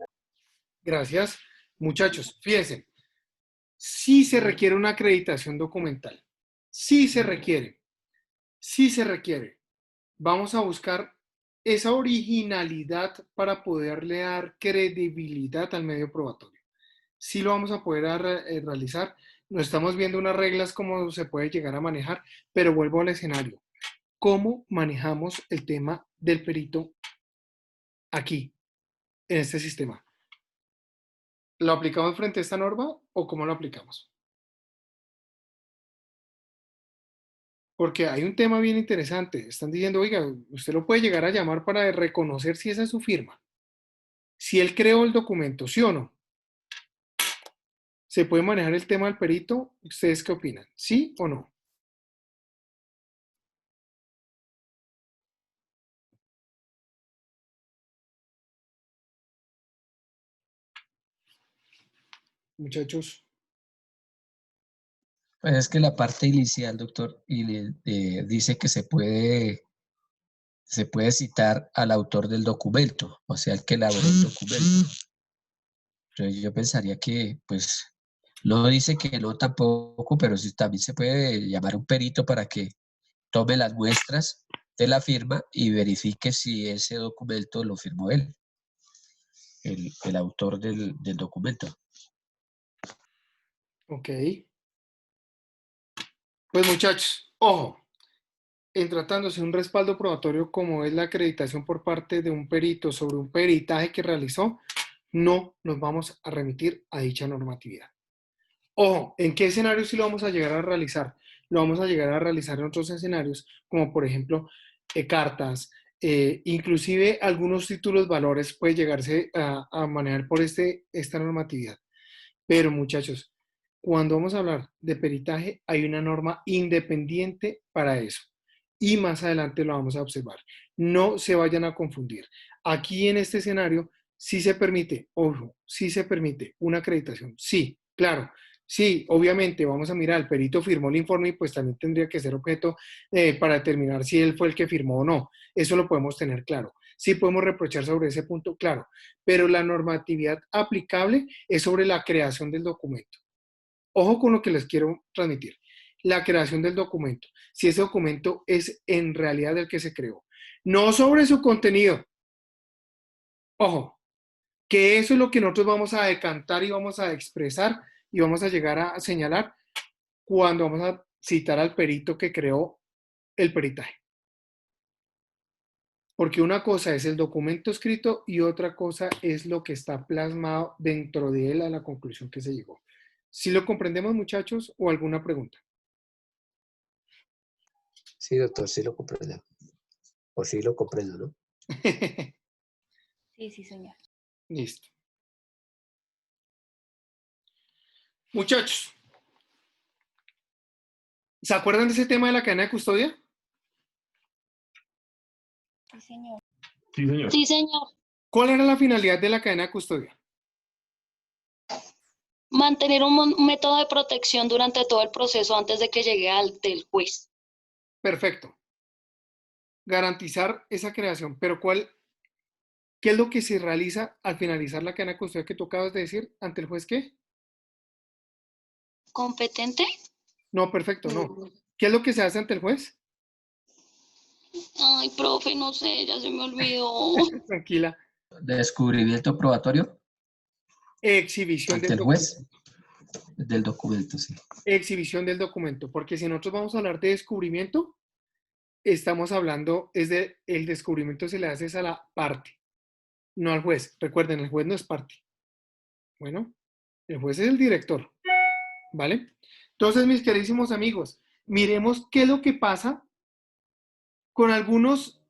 [SPEAKER 1] Gracias. Muchachos, fíjense, sí se requiere una acreditación documental. Sí se requiere. Sí se requiere. Vamos a buscar esa originalidad para poderle dar credibilidad al medio probatorio. Sí lo vamos a poder realizar. No estamos viendo unas reglas cómo se puede llegar a manejar, pero vuelvo al escenario. ¿Cómo manejamos el tema del perito aquí, en este sistema? ¿Lo aplicamos frente a esta norma o cómo lo aplicamos? Porque hay un tema bien interesante. Están diciendo, oiga, usted lo puede llegar a llamar para reconocer si esa es su firma. Si él creó el documento, ¿sí o no? ¿Se puede manejar el tema del perito? ¿Ustedes qué opinan? ¿Sí o no? Muchachos.
[SPEAKER 7] Pues es que la parte inicial, doctor, dice que se puede citar al autor del documento, o sea, el que elaboró el documento. Entonces yo pensaría que, pues, no dice que no tampoco, pero sí también se puede llamar a un perito para que tome las muestras de la firma y verifique si ese documento lo firmó él, el autor del documento.
[SPEAKER 1] Ok. Pues muchachos, ojo, en tratándose de un respaldo probatorio como es la acreditación por parte de un perito sobre un peritaje que realizó, no nos vamos a remitir a dicha normatividad. Ojo, ¿en qué escenario sí lo vamos a llegar a realizar? Lo vamos a llegar a realizar en otros escenarios, como por ejemplo cartas, inclusive algunos títulos valores puede llegarse a manejar por esta normatividad. Pero muchachos, cuando vamos a hablar de peritaje, hay una norma independiente para eso. Y más adelante lo vamos a observar. No se vayan a confundir. Aquí en este escenario sí se permite, ojo, sí se permite una acreditación. Sí, claro. Sí, obviamente vamos a mirar, el perito firmó el informe y pues también tendría que ser objeto para determinar si él fue el que firmó o no. Eso lo podemos tener claro. Sí podemos reprochar sobre ese punto, claro, pero la normatividad aplicable es sobre la creación del documento. Ojo con lo que les quiero transmitir. La creación del documento. Si ese documento es en realidad el que se creó. No sobre su contenido. Ojo, que eso es lo que nosotros vamos a decantar y vamos a expresar y vamos a llegar a señalar cuando vamos a citar al perito que creó el peritaje. Porque una cosa es el documento escrito y otra cosa es lo que está plasmado dentro de él a la conclusión que se llegó. ¿Sí lo comprendemos, muchachos, o alguna pregunta?
[SPEAKER 7] Sí, doctor, sí lo comprendo. O sí lo comprendo, ¿no?
[SPEAKER 2] Sí, sí, señor.
[SPEAKER 1] Listo. Muchachos, ¿Se acuerdan de ese tema de la cadena de custodia?
[SPEAKER 2] Sí, señor.
[SPEAKER 8] Sí, señor.
[SPEAKER 10] Sí, señor.
[SPEAKER 1] ¿Cuál era la finalidad de la cadena de custodia?
[SPEAKER 10] Mantener un método de protección durante todo el proceso antes de que llegue al del juez.
[SPEAKER 1] Perfecto. Garantizar esa creación. Pero ¿qué es lo que se realiza al finalizar la cadena de custodia que tú acabas de decir ante el juez? ¿Qué?
[SPEAKER 10] ¿Competente?
[SPEAKER 1] No, perfecto, no. ¿Qué es lo que se hace ante el juez?
[SPEAKER 10] Ay, profe, no sé, ya se me olvidó.
[SPEAKER 1] Tranquila.
[SPEAKER 7] Descubrimiento probatorio
[SPEAKER 1] Exhibición
[SPEAKER 7] ante
[SPEAKER 1] del
[SPEAKER 7] el juez del documento, sí.
[SPEAKER 1] exhibición del documento, porque si nosotros vamos a hablar de descubrimiento, estamos hablando, el descubrimiento se le hace a la parte, no al juez. Recuerden, el juez no es parte. Bueno, el juez es el director, ¿vale? Entonces, mis queridísimos amigos, miremos qué es lo que pasa con algunos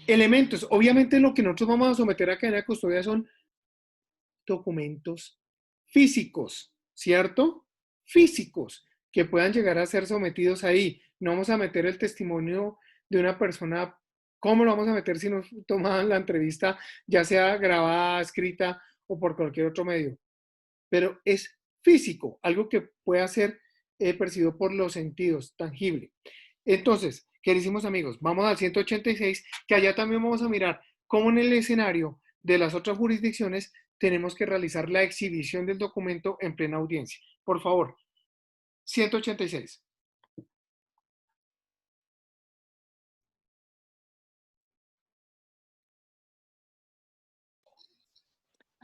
[SPEAKER 1] elementos. Obviamente, lo que nosotros vamos a someter a cadena de custodia son documentos físicos, ¿cierto? Físicos que puedan llegar a ser sometidos ahí. No vamos a meter el testimonio de una persona. ¿Cómo lo vamos a meter si nos toman la entrevista, ya sea grabada, escrita o por cualquier otro medio? Pero es físico, algo que pueda ser percibido por los sentidos, tangible. Entonces, queridísimos amigos, vamos al 186, que allá también vamos a mirar cómo en el escenario de las otras jurisdicciones tenemos que realizar la exhibición del documento en plena audiencia. Por favor, 186.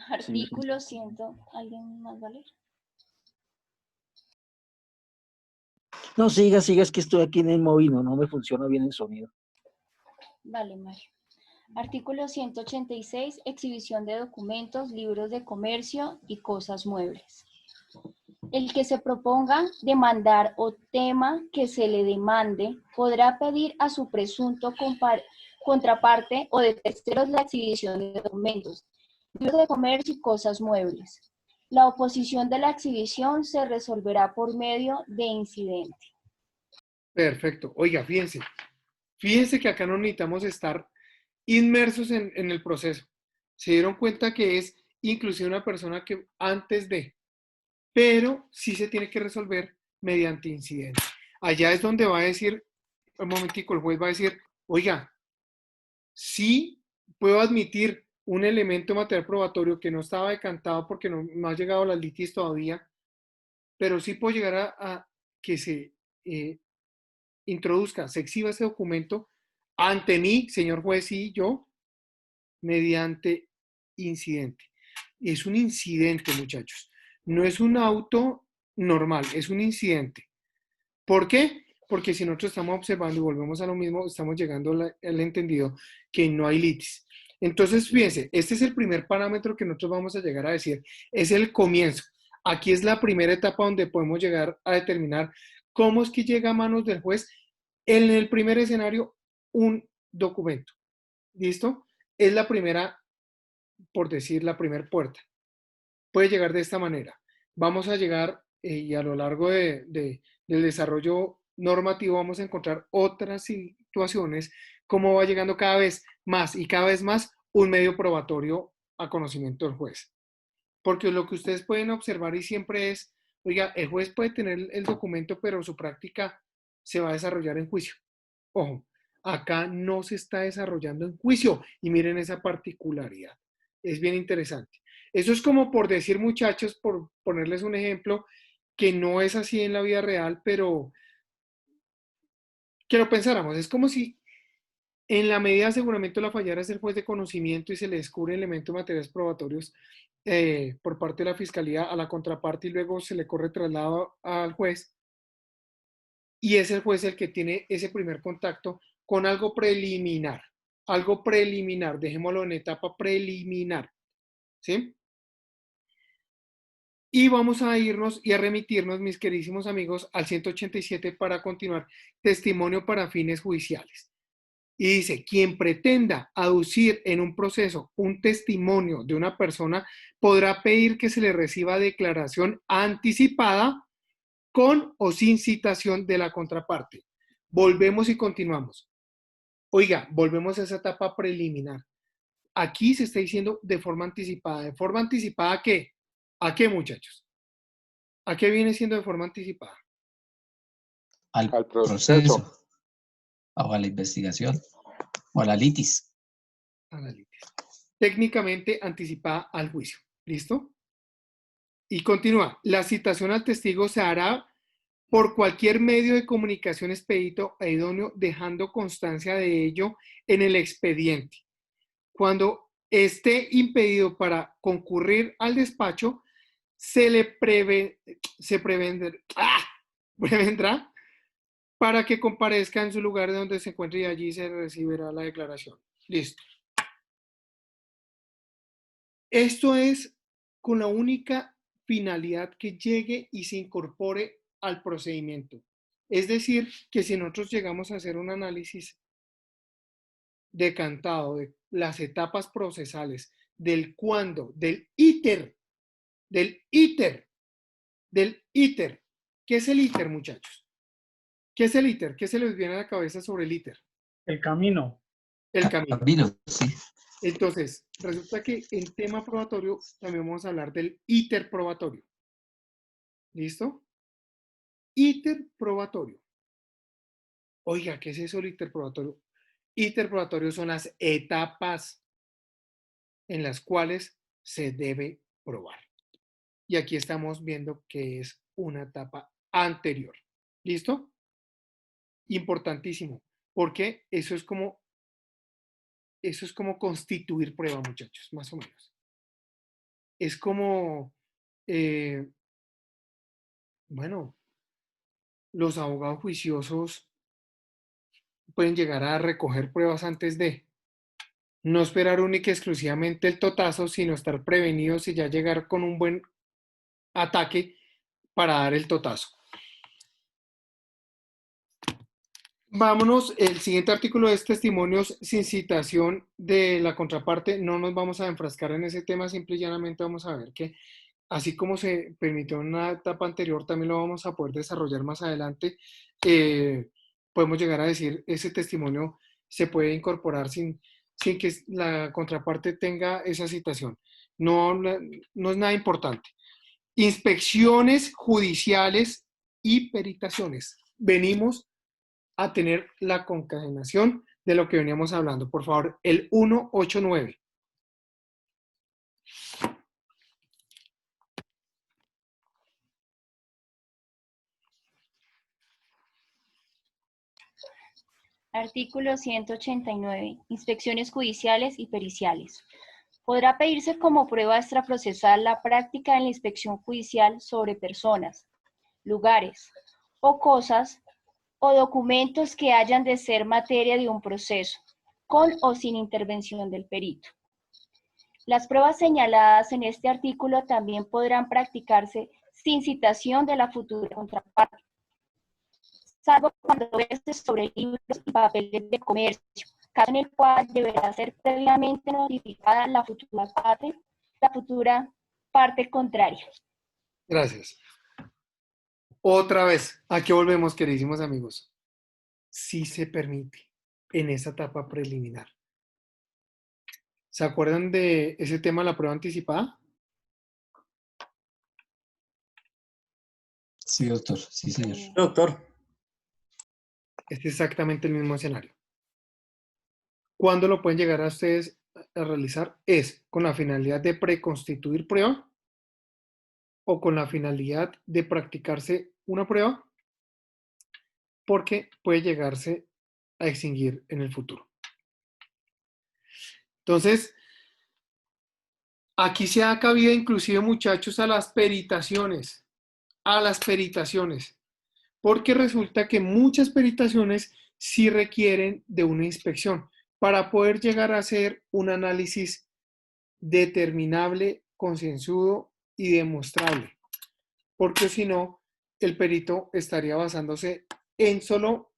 [SPEAKER 2] Artículo 100. ¿Alguien más va a leer?
[SPEAKER 5] No, siga, es que estoy aquí en el móvil, no me funciona bien el sonido.
[SPEAKER 2] Vale, Mario. Artículo 186. Exhibición de documentos, libros de comercio y cosas muebles. El que se proponga demandar o tema que se le demande podrá pedir a su presunto contraparte o de terceros la exhibición de documentos, libros de comercio y cosas muebles. La oposición de la exhibición se resolverá por medio de incidente.
[SPEAKER 1] Perfecto. Oiga, fíjense que acá no necesitamos estar inmersos en el proceso. Se dieron cuenta que es inclusive una persona que antes de, pero sí se tiene que resolver mediante incidente. Allá es donde va a decir, un momentico, el juez va a decir, oiga, sí puedo admitir un elemento material probatorio que no estaba decantado porque no ha llegado a las litis todavía, pero sí puedo llegar a que se introduzca, se exhiba ese documento ante mí, señor juez, y yo, mediante incidente. Es un incidente, muchachos. No es un auto normal, es un incidente. ¿Por qué? Porque si nosotros estamos observando y volvemos a lo mismo, estamos llegando al entendido que no hay litis. Entonces, fíjense, este es el primer parámetro que nosotros vamos a llegar a decir. Es el comienzo. Aquí es la primera etapa donde podemos llegar a determinar cómo es que llega a manos del juez en el primer escenario un documento. ¿Listo? Es la primera, por decir, la primera puerta. Puede llegar de esta manera. Vamos a llegar y a lo largo del desarrollo normativo vamos a encontrar otras situaciones, como va llegando cada vez más y cada vez más un medio probatorio a conocimiento del juez. Porque lo que ustedes pueden observar y siempre es, oiga, el juez puede tener el documento, pero su práctica se va a desarrollar en juicio. Ojo, acá no se está desarrollando en juicio y miren esa particularidad. Es bien interesante. Eso es como por decir, muchachos, por ponerles un ejemplo, que no es así en la vida real, pero que lo pensáramos. Es como si en la medida de aseguramiento de la fallada es el juez de conocimiento y se le descubre elementos materiales probatorios por parte de la fiscalía a la contraparte y luego se le corre traslado al juez. Y es el juez el que tiene ese primer contacto con algo preliminar. Algo preliminar, dejémoslo en etapa preliminar. ¿Sí? Y vamos a irnos y a remitirnos, mis queridísimos amigos, al 187 para continuar. Testimonio para fines judiciales. Y dice, quien pretenda aducir en un proceso un testimonio de una persona podrá pedir que se le reciba declaración anticipada con o sin citación de la contraparte. Volvemos y continuamos. Oiga, volvemos a esa etapa preliminar. Aquí se está diciendo de forma anticipada. ¿De forma anticipada a qué? ¿A qué, muchachos? ¿A qué viene siendo de forma anticipada?
[SPEAKER 7] Al proceso, o a la investigación, o a la litis.
[SPEAKER 1] A la litis. Técnicamente anticipada al juicio. ¿Listo? Y continúa. La citación al testigo se hará por cualquier medio de comunicación expedito e idóneo, dejando constancia de ello en el expediente. Cuando esté impedido para concurrir al despacho, se prevendrá para que comparezca en su lugar de donde se encuentre y allí se recibirá la declaración. Listo. Esto es con la única finalidad que llegue y se incorpore al procedimiento. Es decir, que si nosotros llegamos a hacer un análisis decantado de las etapas procesales, del cuándo, del íter. ¿Qué es el íter, muchachos? ¿Qué es el íter? ¿Qué se les viene a la cabeza sobre el íter?
[SPEAKER 4] El camino.
[SPEAKER 1] El camino.
[SPEAKER 7] Sí.
[SPEAKER 1] Entonces, resulta que en tema probatorio también vamos a hablar del íter probatorio. ¿Listo? Íter probatorio. Oiga, ¿qué es eso el íter probatorio? Íter probatorio son las etapas en las cuales se debe probar. Y aquí estamos viendo que es una etapa anterior. ¿Listo? Importantísimo, porque eso es como constituir prueba, muchachos, más o menos. Es como, bueno, los abogados juiciosos pueden llegar a recoger pruebas antes de no esperar única y exclusivamente el totazo, sino estar prevenidos y ya llegar con un buen ataque para dar el totazo. Vámonos, el siguiente artículo es testimonios sin citación de la contraparte. No nos vamos a enfrascar en ese tema, simple y llanamente vamos a ver que así como se permitió en una etapa anterior, también lo vamos a poder desarrollar más adelante. Podemos llegar a decir, ese testimonio se puede incorporar sin que la contraparte tenga esa citación. No es nada importante. Inspecciones judiciales y peritaciones. Venimos a tener la concatenación de lo que veníamos hablando. Por favor, el 189.
[SPEAKER 2] Artículo 189. Inspecciones judiciales y periciales. Podrá pedirse como prueba extraprocesal la práctica en la inspección judicial sobre personas, lugares o cosas o documentos que hayan de ser materia de un proceso, con o sin intervención del perito. Las pruebas señaladas en este artículo también podrán practicarse sin citación de la futura contraparte, salvo cuando verse sobre libros y papeles de comercio, caso en el cual deberá ser previamente notificada la futura parte contraria.
[SPEAKER 1] Gracias. Otra vez, aquí volvemos, queridísimos amigos. Sí se permite en esa etapa preliminar. ¿Se acuerdan de ese tema de la prueba anticipada?
[SPEAKER 7] Sí, doctor. Sí, señor.
[SPEAKER 11] Doctor.
[SPEAKER 1] Es exactamente el mismo escenario. ¿Cuándo lo pueden llegar a ustedes a realizar? Es con la finalidad de preconstituir prueba o con la finalidad de practicarse una prueba, porque puede llegarse a extinguir en el futuro. Entonces, aquí se ha cabida inclusive, muchachos, a las peritaciones, porque resulta que muchas peritaciones sí requieren de una inspección para poder llegar a hacer un análisis determinable, concienzudo y demostrable, porque si no, el perito estaría basándose en solo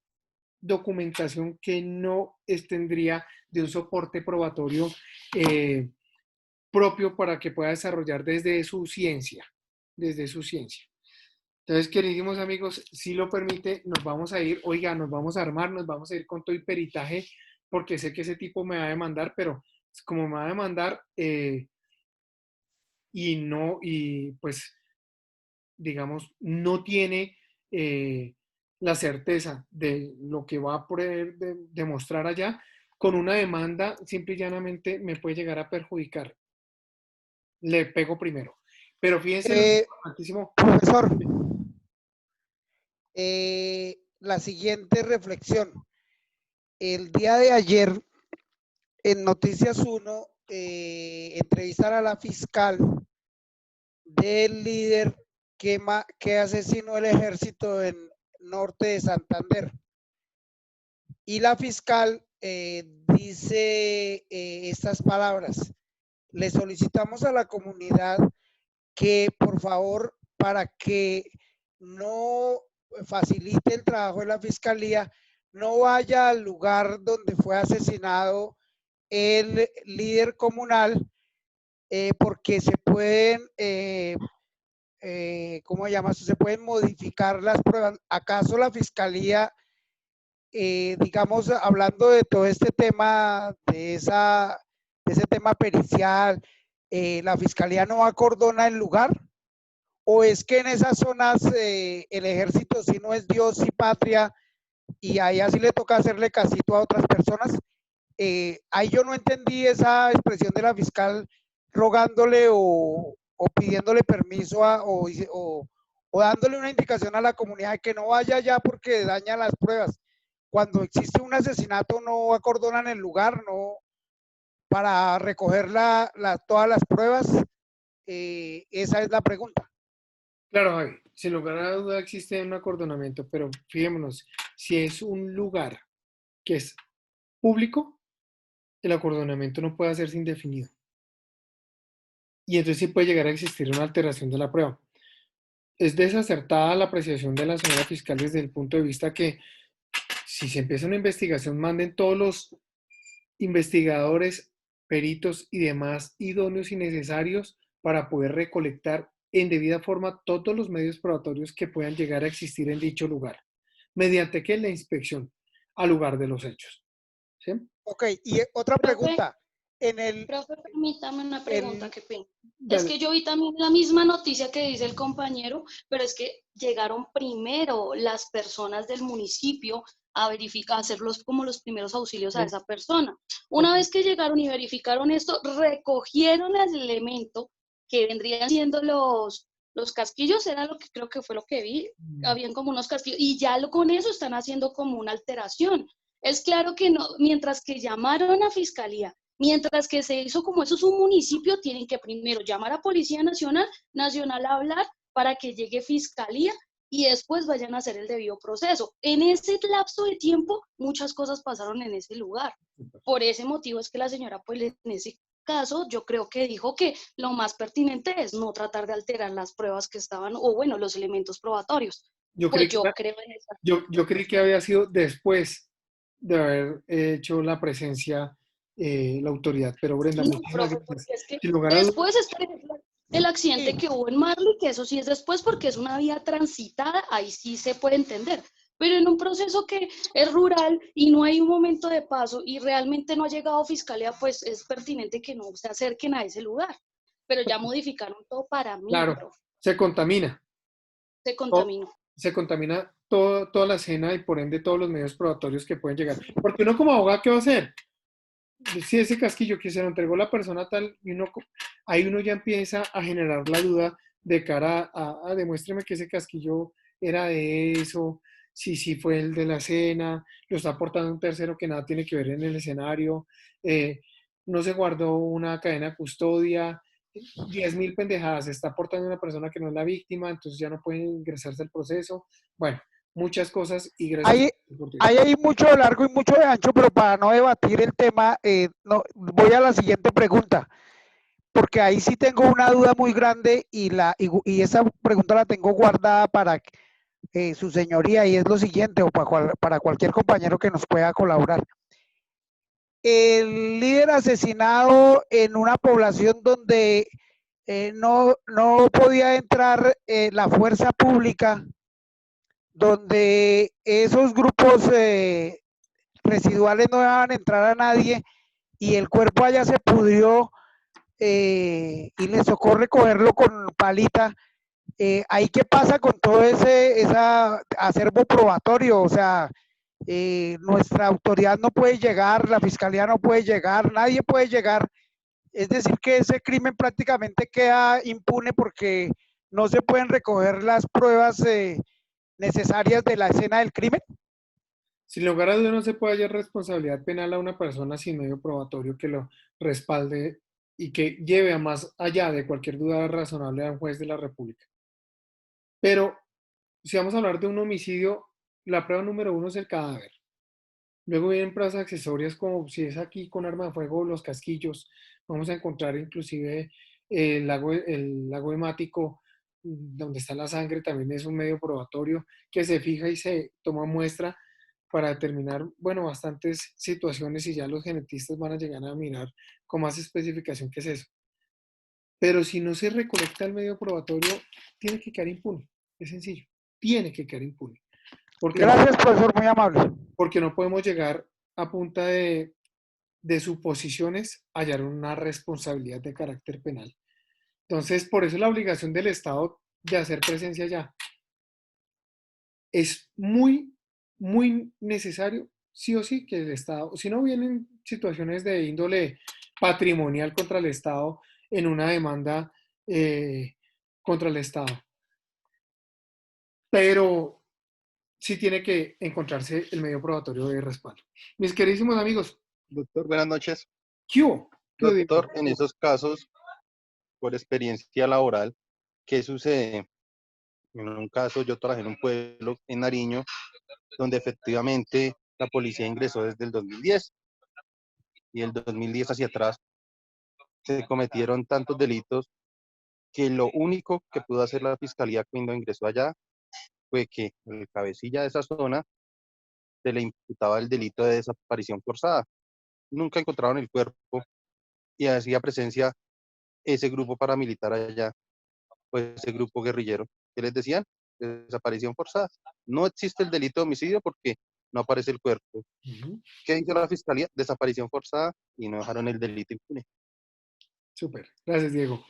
[SPEAKER 1] documentación que no tendría de un soporte probatorio propio para que pueda desarrollar desde su ciencia. Entonces, queridísimos amigos, si lo permite, nos vamos a ir, oiga, nos vamos a armar, nos vamos a ir con todo y peritaje, porque sé que ese tipo me va a demandar, pero como me va a demandar, y no, y pues, digamos, no tiene la certeza de lo que va a poder demostrar allá, con una demanda, simple y llanamente me puede llegar a perjudicar. Le pego primero. Pero fíjense lo importantísimo.
[SPEAKER 11] Profesor, la siguiente reflexión. El día de ayer, en Noticias 1, entrevistar a la fiscal del líder que asesinó el ejército en norte de Santander. Y la fiscal dice estas palabras: le solicitamos a la comunidad que por favor, para que no facilite el trabajo de la fiscalía, no vaya al lugar donde fue asesinado el líder comunal, porque se pueden, ¿cómo se llama? Se pueden modificar las pruebas. ¿Acaso la fiscalía, digamos, hablando de todo este tema, de ese tema pericial, la fiscalía no acordona el lugar? ¿O es que en esas zonas el ejército sí no es Dios y patria y ahí así le toca hacerle casito a otras personas? Ahí yo no entendí esa expresión de la fiscal rogándole o pidiéndole permiso o dándole una indicación a la comunidad de que no vaya allá porque daña las pruebas. Cuando existe un asesinato no acordonan el lugar, no, para recoger todas las pruebas. Esa es la pregunta.
[SPEAKER 1] Claro, Javi, sin lugar a duda existe un acordonamiento, pero fijémonos, si es un lugar que es público, el acordonamiento no puede hacerse indefinido. Y entonces sí puede llegar a existir una alteración de la prueba. Es desacertada la apreciación de la señora fiscal desde el punto de vista que si se empieza una investigación, manden todos los investigadores, peritos y demás idóneos y necesarios para poder recolectar en debida forma todos los medios probatorios que puedan llegar a existir en dicho lugar, mediante que la inspección al lugar de los hechos. ¿Sí?
[SPEAKER 11] Ok, y otra pregunta.
[SPEAKER 10] Profe, permítame una pregunta, qué pena.
[SPEAKER 1] Dale.
[SPEAKER 10] Es que yo vi también la misma noticia que dice el compañero, pero es que llegaron primero las personas del municipio a verificar, a hacer como los primeros auxilios a esa persona. Una vez que llegaron y verificaron esto, recogieron el elemento que vendrían siendo los casquillos, era lo que creo que fue lo que vi, habían como unos casquillos, y ya con eso están haciendo como una alteración. Es claro que no, mientras que llamaron a fiscalía, mientras que se hizo como eso es un municipio, tienen que primero llamar a Policía Nacional a hablar para que llegue fiscalía y después vayan a hacer el debido proceso. En ese lapso de tiempo, muchas cosas pasaron en ese lugar. Por ese motivo es que la señora, pues en ese caso, yo creo que dijo que lo más pertinente es no tratar de alterar las pruebas que estaban, o bueno, los elementos probatorios.
[SPEAKER 1] Yo
[SPEAKER 10] pues
[SPEAKER 1] creí que había sido después de haber hecho la presencia la autoridad, pero Brenda,
[SPEAKER 10] no,
[SPEAKER 1] muchísimas
[SPEAKER 10] profe,
[SPEAKER 1] gracias.
[SPEAKER 10] es que
[SPEAKER 1] Sin lugar a dudas,
[SPEAKER 10] después es, por ejemplo, el accidente que hubo en Marley, que eso sí es después porque es una vía transitada, ahí sí se puede entender. Pero en un proceso que es rural y no hay un momento de paso y realmente no ha llegado fiscalía, pues es pertinente que no se acerquen a ese lugar. Pero ya modificaron todo para mí,
[SPEAKER 1] claro,
[SPEAKER 10] profe.
[SPEAKER 1] se contamina.
[SPEAKER 10] Se contaminó.
[SPEAKER 1] Se contamina toda la escena y por ende todos los medios probatorios que pueden llegar. Porque uno como abogado, ¿qué va a hacer? Si ese casquillo que se lo entregó la persona tal, y ahí uno ya empieza a generar la duda de cara a demuéstreme que ese casquillo era de eso, si fue el de la escena, lo está aportando un tercero que nada tiene que ver en el escenario, no se guardó una cadena de custodia, 10.000 pendejadas, se está aportando una persona que no es la víctima, entonces ya no puede ingresarse al proceso. Bueno, muchas cosas y gracias.
[SPEAKER 11] Hay mucho de largo y mucho de ancho, pero para no debatir el tema, voy a la siguiente pregunta, porque ahí sí tengo una duda muy grande y esa pregunta la tengo guardada para su señoría, y es lo siguiente, o para cualquier compañero que nos pueda colaborar. El líder asesinado en una población donde no podía entrar la fuerza pública donde esos grupos residuales no dejaban entrar a nadie y el cuerpo allá se pudrió y les tocó recogerlo con palita. ¿Ahí qué pasa con todo ese acervo probatorio? O sea, nuestra autoridad no puede llegar, la fiscalía no puede llegar, nadie puede llegar. Es decir, que ese crimen prácticamente queda impune porque no se pueden recoger las pruebas necesarias de la escena del crimen.
[SPEAKER 1] Sin lugar a dudas no se puede hallar responsabilidad penal a una persona sin medio probatorio que lo respalde y que lleve a más allá de cualquier duda razonable a un juez de la República. Pero si vamos a hablar de un homicidio, la prueba número uno es el cadáver. Luego vienen pruebas accesorias como si es aquí con arma de fuego, los casquillos. Vamos a encontrar inclusive el lago hemático, donde está la sangre, también es un medio probatorio que se fija y se toma muestra para determinar, bueno, bastantes situaciones y ya los genetistas van a llegar a mirar con más especificación qué es eso. Pero si no se recolecta el medio probatorio, tiene que quedar impune. Es sencillo, tiene que quedar impune.
[SPEAKER 11] Gracias, profesor, muy amable.
[SPEAKER 1] Porque no podemos llegar a punta de suposiciones a hallar una responsabilidad de carácter penal. Entonces, por eso la obligación del Estado de hacer presencia allá es muy, muy necesario, sí o sí, que el Estado, si no vienen situaciones de índole patrimonial contra el Estado en una demanda contra el Estado. Pero sí tiene que encontrarse el medio probatorio de respaldo. Mis queridísimos amigos.
[SPEAKER 6] Doctor, buenas noches.
[SPEAKER 1] ¿Qué hubo?
[SPEAKER 6] Doctor, en esos casos, por experiencia laboral, ¿qué sucede? En un caso, yo trabajé en un pueblo en Nariño, donde efectivamente la policía ingresó desde el 2010 y el 2010 hacia atrás se cometieron tantos delitos que lo único que pudo hacer la fiscalía cuando ingresó allá fue que el cabecilla de esa zona se le imputaba el delito de desaparición forzada. Nunca encontraron el cuerpo y hacía presencia ese grupo paramilitar allá, pues ese grupo guerrillero, que les decían desaparición forzada. No existe el delito de homicidio porque no aparece el cuerpo. ¿Qué hizo la fiscalía? Desaparición forzada y no dejaron el delito impune.
[SPEAKER 1] Súper, gracias Diego.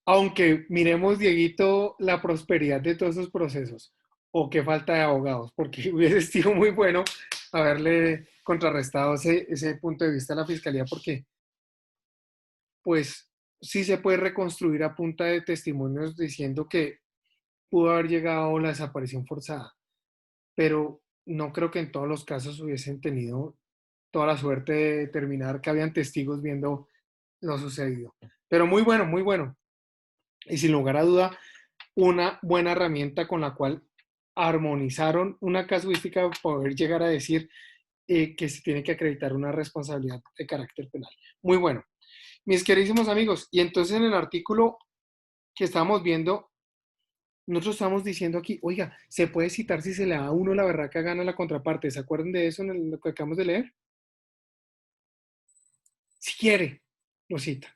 [SPEAKER 1] Aunque miremos, Dieguito, la prosperidad de todos esos procesos, o qué falta de abogados, porque hubiese sido muy bueno haberle contrarrestado ese punto de vista a la fiscalía, porque pues sí se puede reconstruir a punta de testimonios diciendo que pudo haber llegado la desaparición forzada, pero no creo que en todos los casos hubiesen tenido toda la suerte de determinar que habían testigos viendo lo sucedido. Pero muy bueno, muy bueno. Y sin lugar a duda, una buena herramienta con la cual armonizaron una casuística para poder llegar a decir que se tiene que acreditar una responsabilidad de carácter penal. Muy bueno. Mis queridísimos amigos, y entonces en el artículo que estamos viendo, nosotros estamos diciendo aquí, oiga, se puede citar si se le da a uno la berraca gana a la contraparte. ¿Se acuerdan de eso en lo que acabamos de leer? Si quiere, lo cita.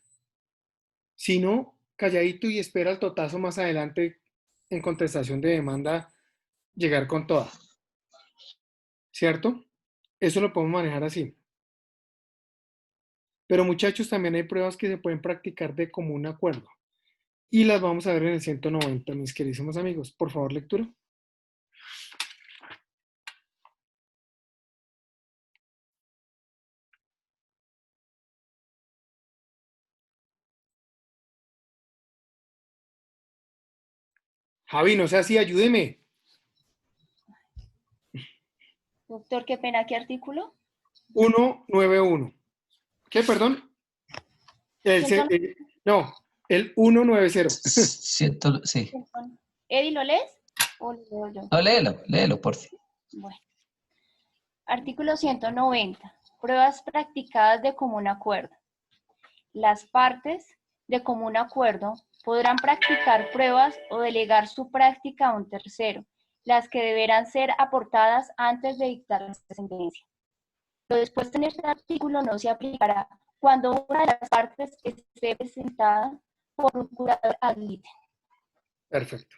[SPEAKER 1] Si no, calladito y espera el totazo más adelante en contestación de demanda, llegar con toda. ¿Cierto? Eso lo podemos manejar así. Pero muchachos, también hay pruebas que se pueden practicar de común acuerdo. Y las vamos a ver en el 190, mis queridísimos amigos. Por favor, lectura. Javi, no sea así, ayúdeme.
[SPEAKER 2] Doctor, qué pena, ¿qué artículo?
[SPEAKER 1] 191. ¿Qué, perdón? No, el 190.
[SPEAKER 7] Sí.
[SPEAKER 2] ¿Eddie lo lees? ¿O lo leo yo?
[SPEAKER 7] No, léelo, por fin.
[SPEAKER 2] Bueno. Artículo 190. Pruebas practicadas de común acuerdo. Las partes de común acuerdo podrán practicar pruebas o delegar su práctica a un tercero, las que deberán ser aportadas antes de dictar la sentencia. Lo dispuesto en este artículo no se aplicará cuando una de las partes esté presentada procurador ad litem.
[SPEAKER 1] Perfecto.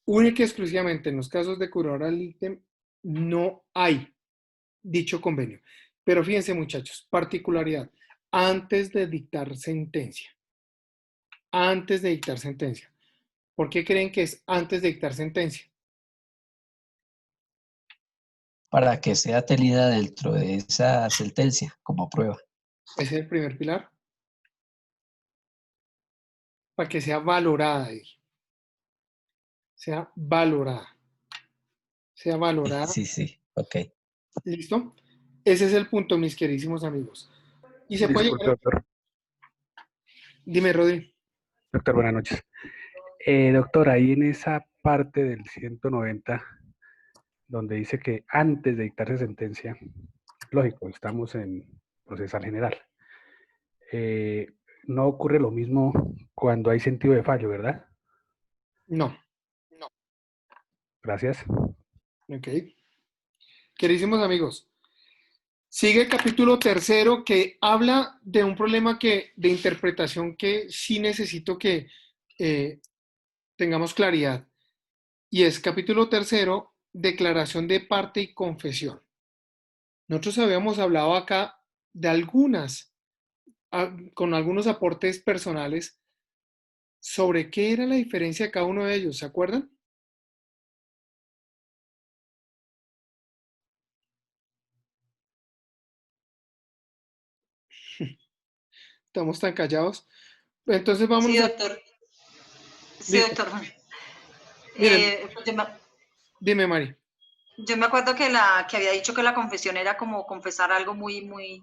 [SPEAKER 1] Única y exclusivamente en los casos de curador ad litem no hay dicho convenio. Pero fíjense, muchachos, particularidad, antes de dictar sentencia. Antes de dictar sentencia. ¿Por qué creen que es antes de dictar sentencia?
[SPEAKER 7] Para que sea tenida dentro de esa sentencia como prueba.
[SPEAKER 1] Ese es el primer pilar. Para que sea valorada. Sea valorada. Sea valorada.
[SPEAKER 7] Sí, sí, ok.
[SPEAKER 1] ¿Listo? Ese es el punto, mis queridísimos amigos. Y se puede...
[SPEAKER 12] Disculpe, doctor.
[SPEAKER 1] Dime, Rodri.
[SPEAKER 12] Doctor, buenas noches. Doctor, ahí en esa parte del 190, donde dice que antes de dictarse sentencia, lógico, estamos en procesal general. No ocurre lo mismo cuando hay sentido de fallo, ¿verdad?
[SPEAKER 1] No.
[SPEAKER 12] Gracias.
[SPEAKER 1] Ok. Queridísimos amigos, sigue el capítulo 3 que habla de un problema de interpretación que sí necesito que tengamos claridad. Y es capítulo 3, declaración de parte y confesión. Nosotros habíamos hablado acá de con algunos aportes personales, sobre qué era la diferencia de cada uno de ellos, ¿se acuerdan? Estamos tan callados. Entonces vámonos
[SPEAKER 13] Sí, doctor. Sí,
[SPEAKER 1] Listo.
[SPEAKER 13] doctor.
[SPEAKER 1] Miren,
[SPEAKER 13] Pues
[SPEAKER 1] dime, Mari.
[SPEAKER 13] yo me acuerdo que había dicho que la confesión era como confesar algo muy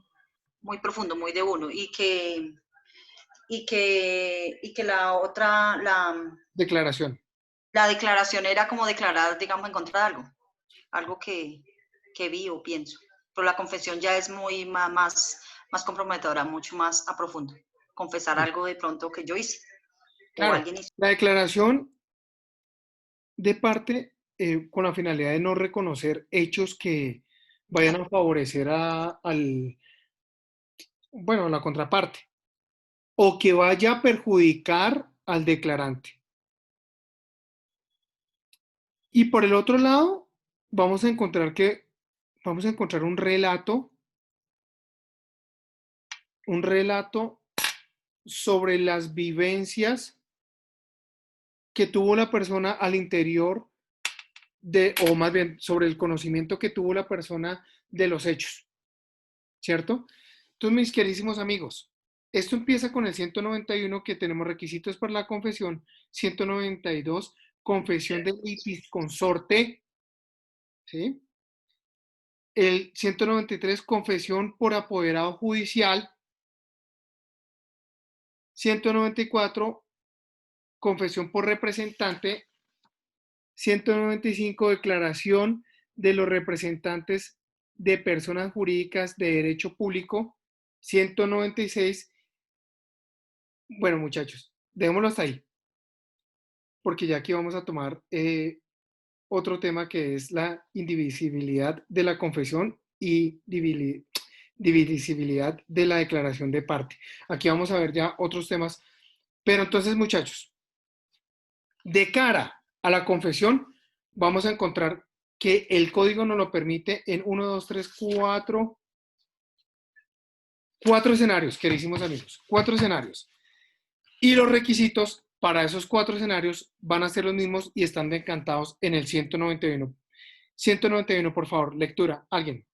[SPEAKER 13] profundo, muy de uno, y que la otra,
[SPEAKER 1] Declaración.
[SPEAKER 13] la declaración era como declarar, digamos, en contra de algo que vi o pienso. Pero la confesión ya es muy más comprometedora, mucho más a profundo. Confesar algo de pronto que yo hice.
[SPEAKER 1] Claro,
[SPEAKER 13] O alguien hizo.
[SPEAKER 1] la declaración de parte con la finalidad de no reconocer hechos que vayan a favorecer a la contraparte o que vaya a perjudicar al declarante. Y por el otro lado, vamos a encontrar un relato sobre las vivencias que tuvo la persona al interior o más bien sobre el conocimiento que tuvo la persona de los hechos, ¿cierto? Entonces, mis queridísimos amigos, esto empieza con el 191 que tenemos requisitos para la confesión, 192, confesión de litis consorte, ¿sí? El 193, confesión por apoderado judicial, 194, confesión por representante, 195, declaración de los representantes de personas jurídicas de derecho público, 196. Bueno, muchachos, dejémoslo hasta ahí, porque ya aquí vamos a tomar otro tema que es la indivisibilidad de la confesión y divisibilidad de la declaración de parte. Aquí vamos a ver ya otros temas, pero entonces, muchachos, de cara a la confesión, vamos a encontrar que el código nos lo permite en 1, 2, 3, 4 escenarios, queridísimos amigos, 4 escenarios. Y los requisitos para esos 4 escenarios van a ser los mismos y están decantados en el 191. 191, por favor, lectura, alguien.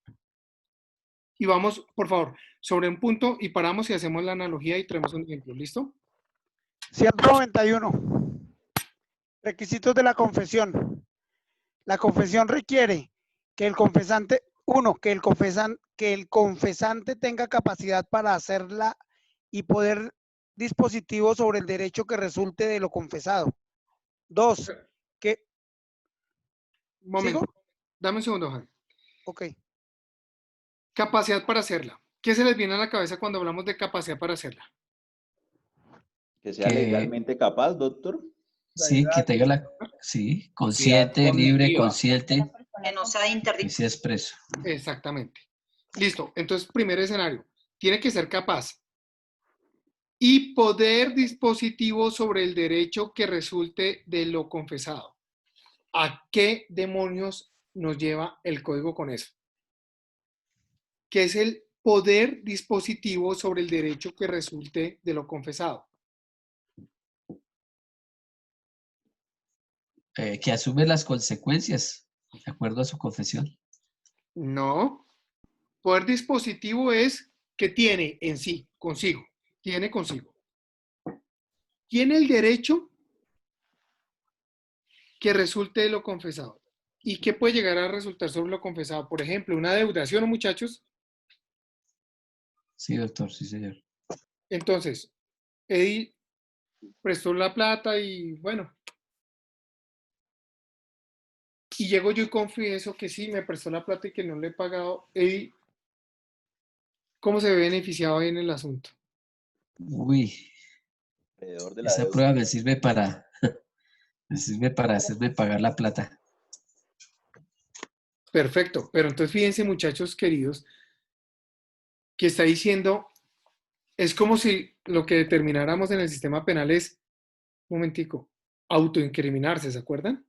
[SPEAKER 1] Y vamos, por favor, sobre un punto y paramos y hacemos la analogía y traemos un ejemplo, ¿listo?
[SPEAKER 11] 191. Requisitos de la confesión. La confesión requiere que el confesante, que el confesante tenga capacidad para hacerla y poder dispositivo sobre el derecho que resulte de lo confesado. 2, que...
[SPEAKER 1] Un momento.
[SPEAKER 11] ¿Sigo?
[SPEAKER 1] Dame un segundo, Juan.
[SPEAKER 11] Ok.
[SPEAKER 1] Capacidad para hacerla. ¿Qué se les viene a la cabeza cuando hablamos de capacidad para hacerla?
[SPEAKER 3] Que sea legalmente capaz, doctor.
[SPEAKER 7] Sí, que tenga sí, consciente, libre, consciente.
[SPEAKER 13] Que no sea interdicto.
[SPEAKER 7] Y sea expreso.
[SPEAKER 1] Exactamente. Listo. Entonces, primer escenario. Tiene que ser capaz. y poder dispositivo sobre el derecho que resulte de lo confesado. ¿A qué demonios nos lleva el código con eso? ¿Qué es el poder dispositivo sobre el derecho que resulte de lo confesado?
[SPEAKER 7] Que asume las consecuencias de acuerdo a su confesión.
[SPEAKER 1] No. Poder dispositivo es que tiene en sí, consigo. Tiene consigo. Tiene el derecho que resulte de lo confesado. ¿Y qué puede llegar a resultar sobre lo confesado? Por ejemplo, una adeudación, ¿no, muchachos?
[SPEAKER 7] Sí, doctor, sí, señor.
[SPEAKER 1] Entonces, Eddie prestó la plata y bueno. Y llego yo y confieso que sí, me prestó la plata y que no le he pagado. Eddie, ¿cómo se ve beneficiado ahí en el asunto?
[SPEAKER 7] Uy,
[SPEAKER 3] Alrededor de la
[SPEAKER 7] esa
[SPEAKER 3] deuda.
[SPEAKER 7] prueba me sirve para hacerme pagar la plata.
[SPEAKER 1] Perfecto, pero entonces fíjense, muchachos queridos, que está diciendo, es como si lo que determináramos en el sistema penal es, un momentico, autoincriminarse, ¿se acuerdan?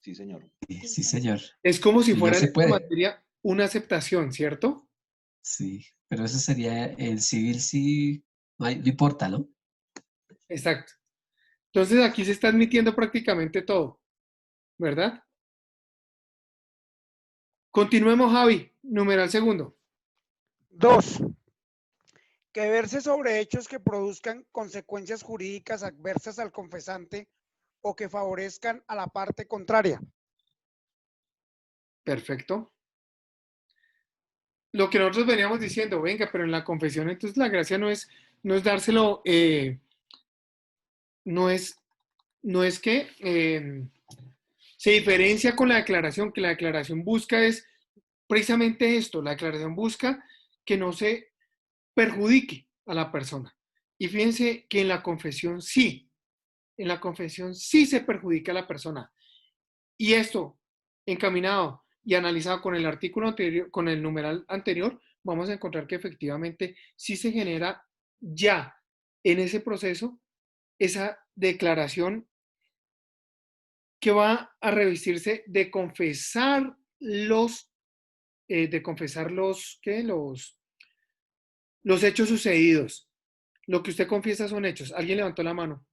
[SPEAKER 3] Sí, señor.
[SPEAKER 7] Sí, señor.
[SPEAKER 1] Es como si
[SPEAKER 7] Y no
[SPEAKER 1] fuera en
[SPEAKER 7] se
[SPEAKER 1] esta
[SPEAKER 7] puede.
[SPEAKER 1] materia una aceptación, ¿cierto?
[SPEAKER 7] Sí, pero eso sería el civil, sí, no importa, ¿no?
[SPEAKER 1] Exacto. Entonces aquí se está admitiendo prácticamente todo, ¿verdad? Continuemos, Javi, numeral segundo.
[SPEAKER 11] 2. Que verse sobre hechos que produzcan consecuencias jurídicas adversas al confesante o que favorezcan a la parte contraria.
[SPEAKER 1] Perfecto. Lo que nosotros veníamos diciendo, venga, pero en la confesión entonces la gracia no es dárselo, no es que se diferencia con la declaración, que la declaración busca es precisamente esto, la declaración busca que no se perjudique a la persona. Y fíjense que en la confesión sí se perjudica a la persona. Y esto, encaminado y analizado con el artículo anterior, con el numeral anterior, vamos a encontrar que efectivamente sí se genera ya en ese proceso esa declaración que va a revestirse de confesar ¿qué? Los hechos sucedidos. Lo que usted confiesa son hechos. ¿Alguien levantó la mano?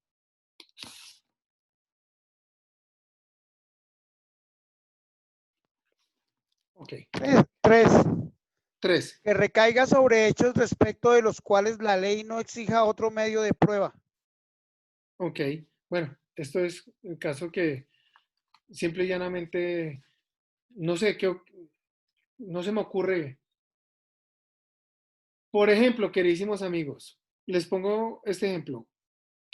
[SPEAKER 1] Ok.
[SPEAKER 11] 3. Que recaiga sobre hechos respecto de los cuales la ley no exija otro medio de prueba.
[SPEAKER 1] Ok. Bueno, esto es el caso que simple y llanamente, no sé, no se me ocurre. Por ejemplo, queridísimos amigos, les pongo este ejemplo.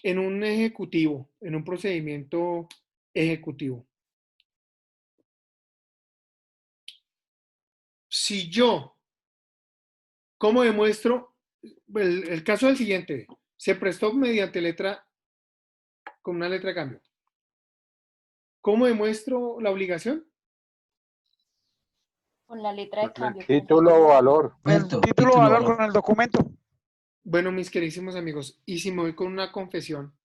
[SPEAKER 1] En un ejecutivo, en un procedimiento ejecutivo, si yo, ¿cómo demuestro? El caso es el siguiente, se prestó mediante letra, con una letra de cambio. ¿Cómo demuestro la obligación?
[SPEAKER 2] Con la letra de cambio.
[SPEAKER 14] Título o valor.
[SPEAKER 11] El título o valor con el documento.
[SPEAKER 1] Bueno, mis queridísimos amigos, ¿y si me voy con una confesión?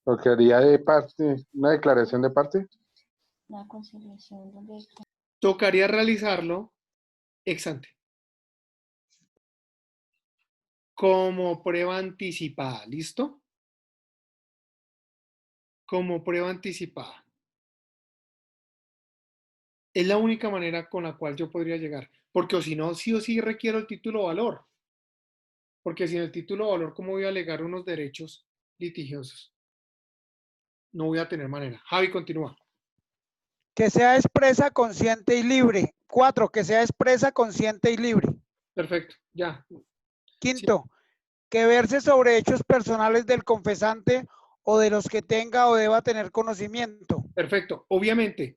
[SPEAKER 14] Lo que haría de parte, una declaración de parte.
[SPEAKER 2] Una conciliación donde...
[SPEAKER 1] Tocaría realizarlo ex ante. Como prueba anticipada, ¿listo? Como prueba anticipada. Es la única manera con la cual yo podría llegar. Porque o si no, sí o sí requiero el título o valor. Porque sin el título o valor, ¿cómo voy a alegar unos derechos litigiosos? No voy a tener manera. Javi, continúa.
[SPEAKER 11] Que sea expresa, consciente y libre. 4. Que sea expresa, consciente y libre.
[SPEAKER 1] Perfecto, ya.
[SPEAKER 11] 5. Que verse sobre hechos personales del confesante o de los que tenga o deba tener conocimiento.
[SPEAKER 1] Perfecto. Obviamente,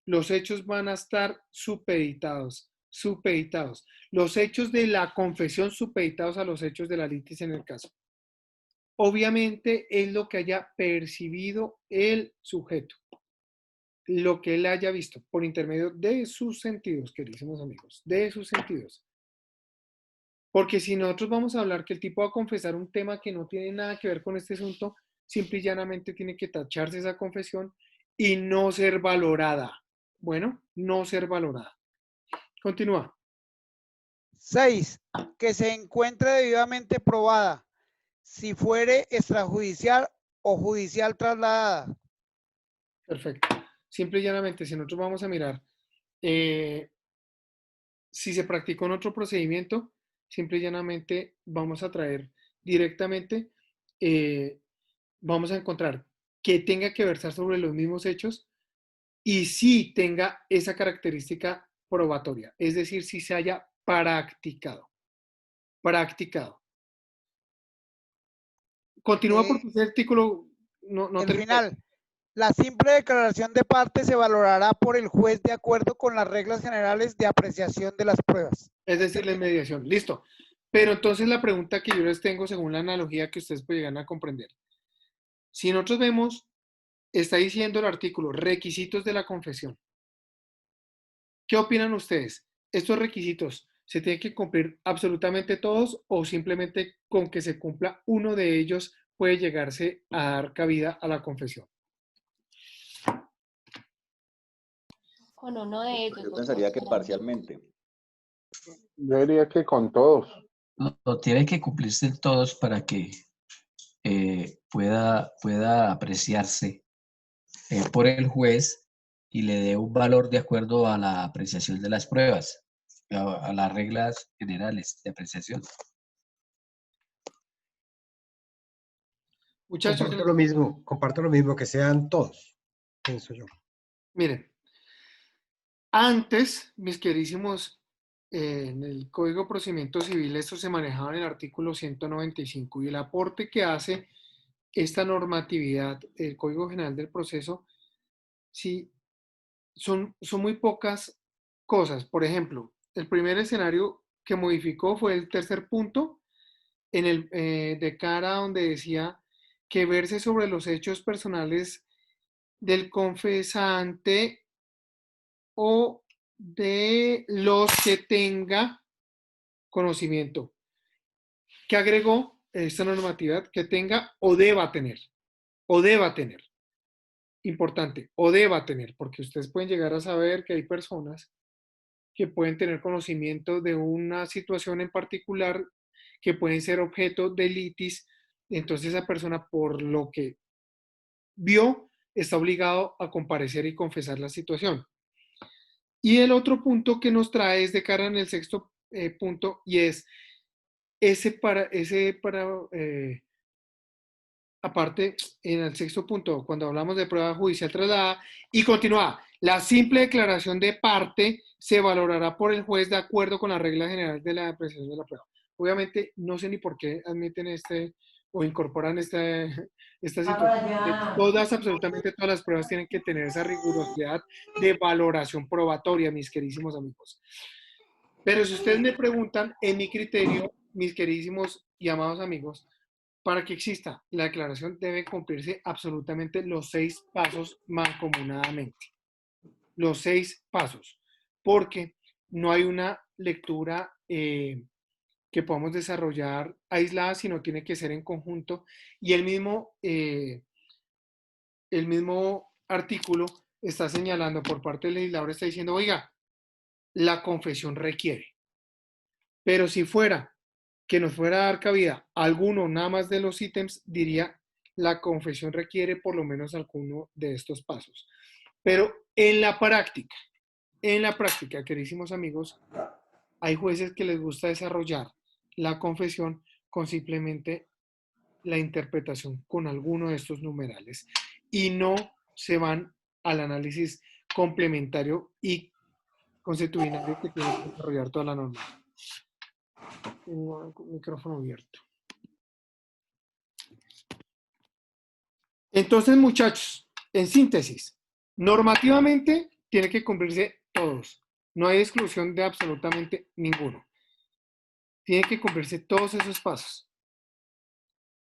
[SPEAKER 1] los hechos van a estar supeditados. Los hechos de la confesión supeditados a los hechos de la litis en el caso. Obviamente es lo que haya percibido el sujeto. lo que él haya visto por intermedio de sus sentidos, queridísimos amigos, de sus sentidos. Porque si nosotros vamos a hablar que el tipo va a confesar un tema que no tiene nada que ver con este asunto, simple y llanamente tiene que tacharse esa confesión y no ser valorada. Bueno, no ser valorada. Continúa.
[SPEAKER 11] 6. Que se encuentre debidamente probada, si fuere extrajudicial o judicial trasladada.
[SPEAKER 1] Perfecto. Simple y llanamente, si nosotros vamos a mirar si se practicó en otro procedimiento, simple y llanamente vamos a traer directamente, vamos a encontrar que tenga que versar sobre los mismos hechos y sí tenga esa característica probatoria, es decir, si se haya practicado. Practicado. Continúa porque ese artículo no
[SPEAKER 11] el
[SPEAKER 1] termina.
[SPEAKER 11] final. La simple declaración de parte se valorará por el juez de acuerdo con las reglas generales de apreciación de las pruebas.
[SPEAKER 1] Es decir, la inmediación. Listo. Pero entonces la pregunta que yo les tengo, según la analogía que ustedes pueden llegar a comprender. Si nosotros vemos, está diciendo el artículo, requisitos de la confesión. ¿Qué opinan ustedes? ¿Estos requisitos se tienen que cumplir absolutamente todos o simplemente con que se cumpla uno de ellos puede llegarse a dar cabida a la confesión?
[SPEAKER 2] Con uno de ellos.
[SPEAKER 3] Yo pensaría que parcialmente.
[SPEAKER 14] Yo diría que con todos.
[SPEAKER 7] No tienen que cumplirse todos para que pueda apreciarse por el juez y le dé un valor de acuerdo a la apreciación de las pruebas, a las reglas generales de apreciación.
[SPEAKER 1] Muchachos,
[SPEAKER 15] comparto lo mismo, que sean todos, pienso yo.
[SPEAKER 1] Miren, antes, mis queridísimos, en el Código de Procedimiento Civil esto se manejaba en el artículo 195 y el aporte que hace esta normatividad, el Código General del Proceso, sí, son muy pocas cosas. Por ejemplo, el primer escenario que modificó fue el tercer punto en el de cara donde decía que verse sobre los hechos personales del confesante o de los que tenga conocimiento. ¿Qué agregó esta normatividad? Que tenga o deba tener. O deba tener. Importante, o deba tener, porque ustedes pueden llegar a saber que hay personas que pueden tener conocimiento de una situación en particular que pueden ser objeto de litis. Entonces esa persona, por lo que vio, está obligado a comparecer y confesar la situación. Y el otro punto que nos trae es de cara en el sexto punto y es aparte en el sexto punto, cuando hablamos de prueba judicial trasladada, y continúa, la simple declaración de parte se valorará por el juez de acuerdo con las reglas generales de la apreciación de la prueba. Obviamente, no sé ni por qué admiten o incorporan esta situación. Absolutamente todas las pruebas tienen que tener esa rigurosidad de valoración probatoria, mis queridísimos amigos. Pero si ustedes me preguntan, en mi criterio, mis queridísimos y amados amigos, para que exista la declaración deben cumplirse absolutamente los 6 pasos mancomunadamente. Los 6 pasos. Porque no hay una lectura que podamos desarrollar aislada, sino tiene que ser en conjunto. Y el mismo artículo está señalando por parte del legislador, está diciendo, oiga, la confesión requiere. Pero si fuera que nos fuera a dar cabida alguno nada más de los ítems, diría la confesión requiere por lo menos alguno de estos pasos. Pero en la práctica, queridísimos amigos, hay jueces que les gusta desarrollar la confesión con simplemente la interpretación con alguno de estos numerales y no se van al análisis complementario y constitucional que tiene que desarrollar toda la norma. Tengo el micrófono abierto. Entonces, muchachos, en síntesis, normativamente tiene que cumplirse todos. No hay exclusión de absolutamente ninguno. Tiene que cumplirse todos esos pasos.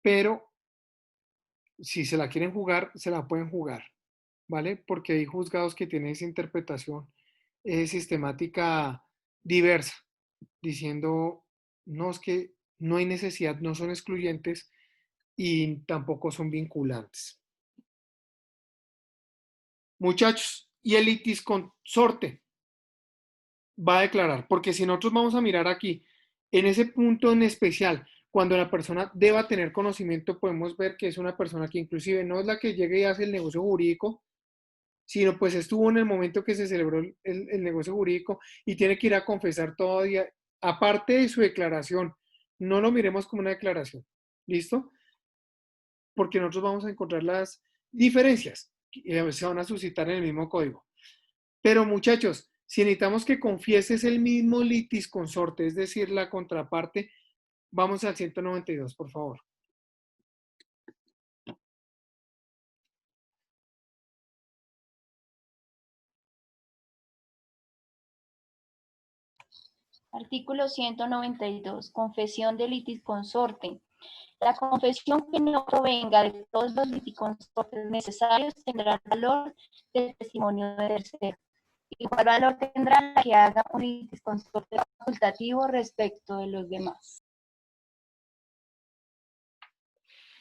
[SPEAKER 1] Pero si se la quieren jugar, se la pueden jugar. ¿vale? Porque hay juzgados que tienen esa interpretación sistemática diversa, diciendo, no, es que no hay necesidad, no son excluyentes y tampoco son vinculantes. Muchachos, y el litisconsorte va a declarar, porque si nosotros vamos a mirar aquí, en ese punto en especial, cuando la persona deba tener conocimiento, podemos ver que es una persona que inclusive no es la que llega y hace el negocio jurídico, sino pues estuvo en el momento que se celebró el negocio jurídico y tiene que ir a confesar todavía, aparte de su declaración, no lo miremos como una declaración, ¿listo? Porque nosotros vamos a encontrar las diferencias que se van a suscitar en el mismo código. Pero muchachos, si necesitamos que confieses el mismo litisconsorte, es decir, la contraparte, vamos al 192, por favor.
[SPEAKER 2] Artículo 192. Confesión de litisconsorte. La confesión que no provenga de todos los litisconsortes necesarios tendrá valor de testimonio de tercero. Igual valor tendrá la que haga un litisconsorte facultativo respecto de los demás.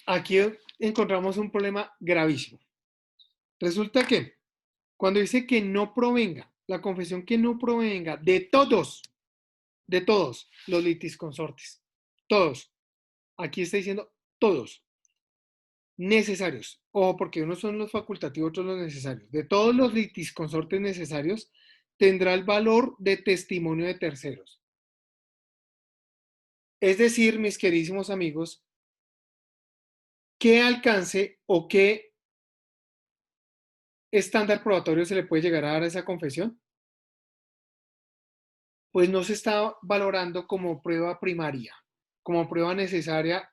[SPEAKER 1] Aquí encontramos un problema gravísimo. Resulta que cuando dice que no provenga, la confesión que no provenga de todos los litisconsortes, todos, aquí está diciendo todos, necesarios, ojo, porque unos son los facultativos, otros los necesarios, de todos los litisconsortes necesarios, tendrá el valor de testimonio de terceros. Es decir, mis queridísimos amigos, ¿qué alcance o qué estándar probatorio se le puede llegar a dar a esa confesión? Pues no se está valorando como prueba primaria, como prueba necesaria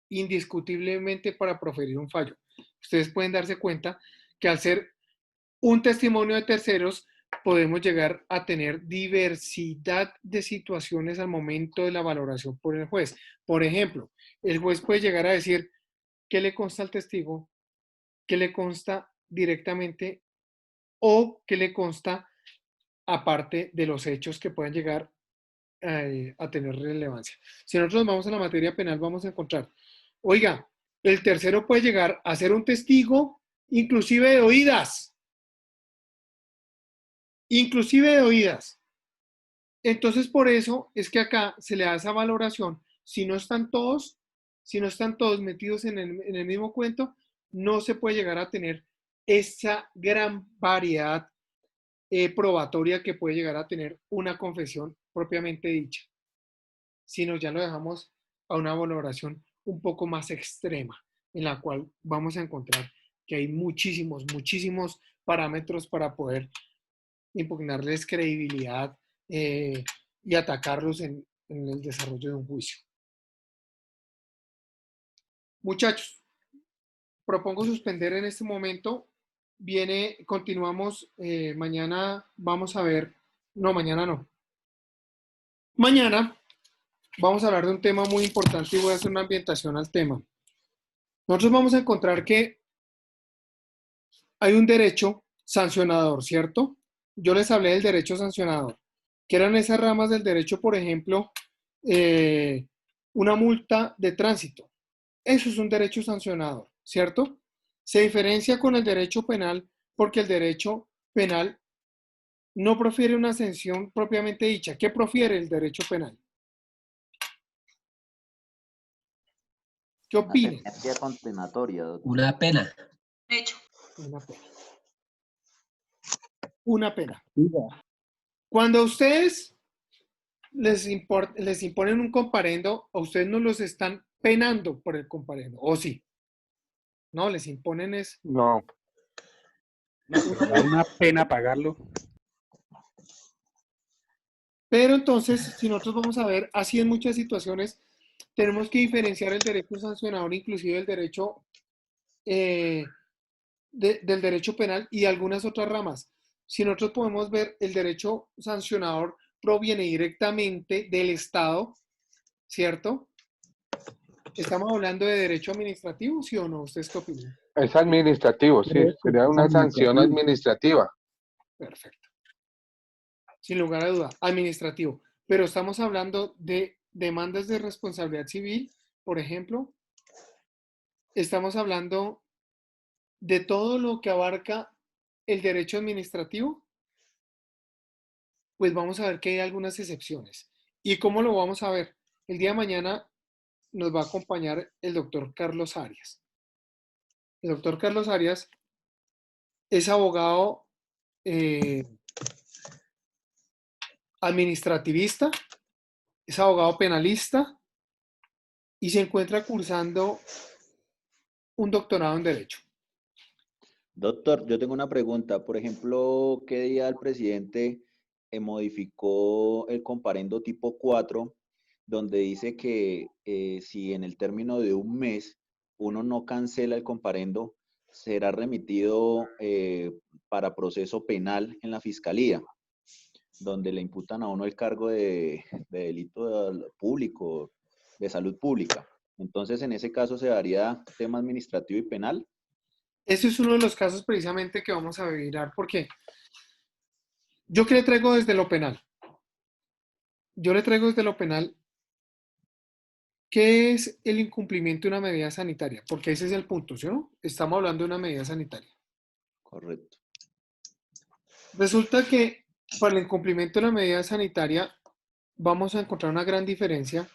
[SPEAKER 1] indiscutiblemente para proferir un fallo. Ustedes pueden darse cuenta que al ser un testimonio de terceros, podemos llegar a tener diversidad de situaciones al momento de la valoración por el juez. Por ejemplo, el juez puede llegar a decir qué le consta al testigo, qué le consta directamente o qué le consta aparte de los hechos que puedan llegar a tener relevancia. Si nosotros vamos a la materia penal, vamos a encontrar, oiga, el tercero puede llegar a ser un testigo, inclusive de oídas. Inclusive de oídas. Entonces, por eso es que acá se le da esa valoración. Si no están todos metidos en el mismo cuento, no se puede llegar a tener esa gran variedad probatoria que puede llegar a tener una confesión propiamente dicha, sino ya lo dejamos a una valoración un poco más extrema, en la cual vamos a encontrar que hay muchísimos parámetros para poder impugnarles credibilidad y atacarlos en el desarrollo de un juicio. Muchachos, propongo suspender en este momento. Continuamos mañana, vamos a ver, no, mañana no. Mañana vamos a hablar de un tema muy importante y voy a hacer una ambientación al tema. Nosotros vamos a encontrar que hay un derecho sancionador, ¿cierto? Yo les hablé del derecho sancionador, que eran esas ramas del derecho, por ejemplo, una multa de tránsito. Eso es un derecho sancionador, ¿cierto? Se diferencia con el derecho penal porque el derecho penal no profiere una sanción propiamente dicha. ¿Qué profiere el derecho penal? ¿Qué opinan?
[SPEAKER 16] Una sentencia condenatoria, doctor.
[SPEAKER 7] Una pena.
[SPEAKER 13] Hecho.
[SPEAKER 1] Una pena. Una pena. Cuando a ustedes les imponen un comparendo, a ustedes no los están penando por el comparendo, ¿o sí? No, les imponen es...
[SPEAKER 14] No.
[SPEAKER 12] Una pena pagarlo.
[SPEAKER 1] Pero entonces, si nosotros vamos a ver, así en muchas situaciones, tenemos que diferenciar el derecho sancionador, inclusive el derecho del derecho penal y algunas otras ramas. Si nosotros podemos ver, el derecho sancionador proviene directamente del Estado, ¿cierto? ¿Estamos hablando de derecho administrativo, sí o no? ¿Ustedes qué opinan?
[SPEAKER 14] Es administrativo, sí, sería una sanción administrativa.
[SPEAKER 1] Perfecto. Sin lugar a duda, administrativo. Pero estamos hablando de demandas de responsabilidad civil, por ejemplo. Estamos hablando de todo lo que abarca el derecho administrativo. Pues vamos a ver que hay algunas excepciones. ¿Y cómo lo vamos a ver? El día de mañana nos va a acompañar el doctor Carlos Arias. El doctor Carlos Arias es abogado administrativista, es abogado penalista y se encuentra cursando un doctorado en Derecho.
[SPEAKER 3] Doctor, yo tengo una pregunta. Por ejemplo, ¿qué día el presidente modificó el comparendo tipo 4, donde dice que si en el término de un mes uno no cancela el comparendo, será remitido para proceso penal en la fiscalía, donde le imputan a uno el cargo de delito público, de salud pública? Entonces, en ese caso se daría tema administrativo y penal.
[SPEAKER 1] Ese es uno de los casos precisamente que vamos a mirar, porque yo que le traigo desde lo penal. Yo le traigo desde lo penal qué es el incumplimiento de una medida sanitaria, porque ese es el punto, ¿sí o no? Estamos hablando de una medida sanitaria.
[SPEAKER 3] Correcto.
[SPEAKER 1] Resulta que para el incumplimiento de la medida sanitaria vamos a encontrar una gran diferencia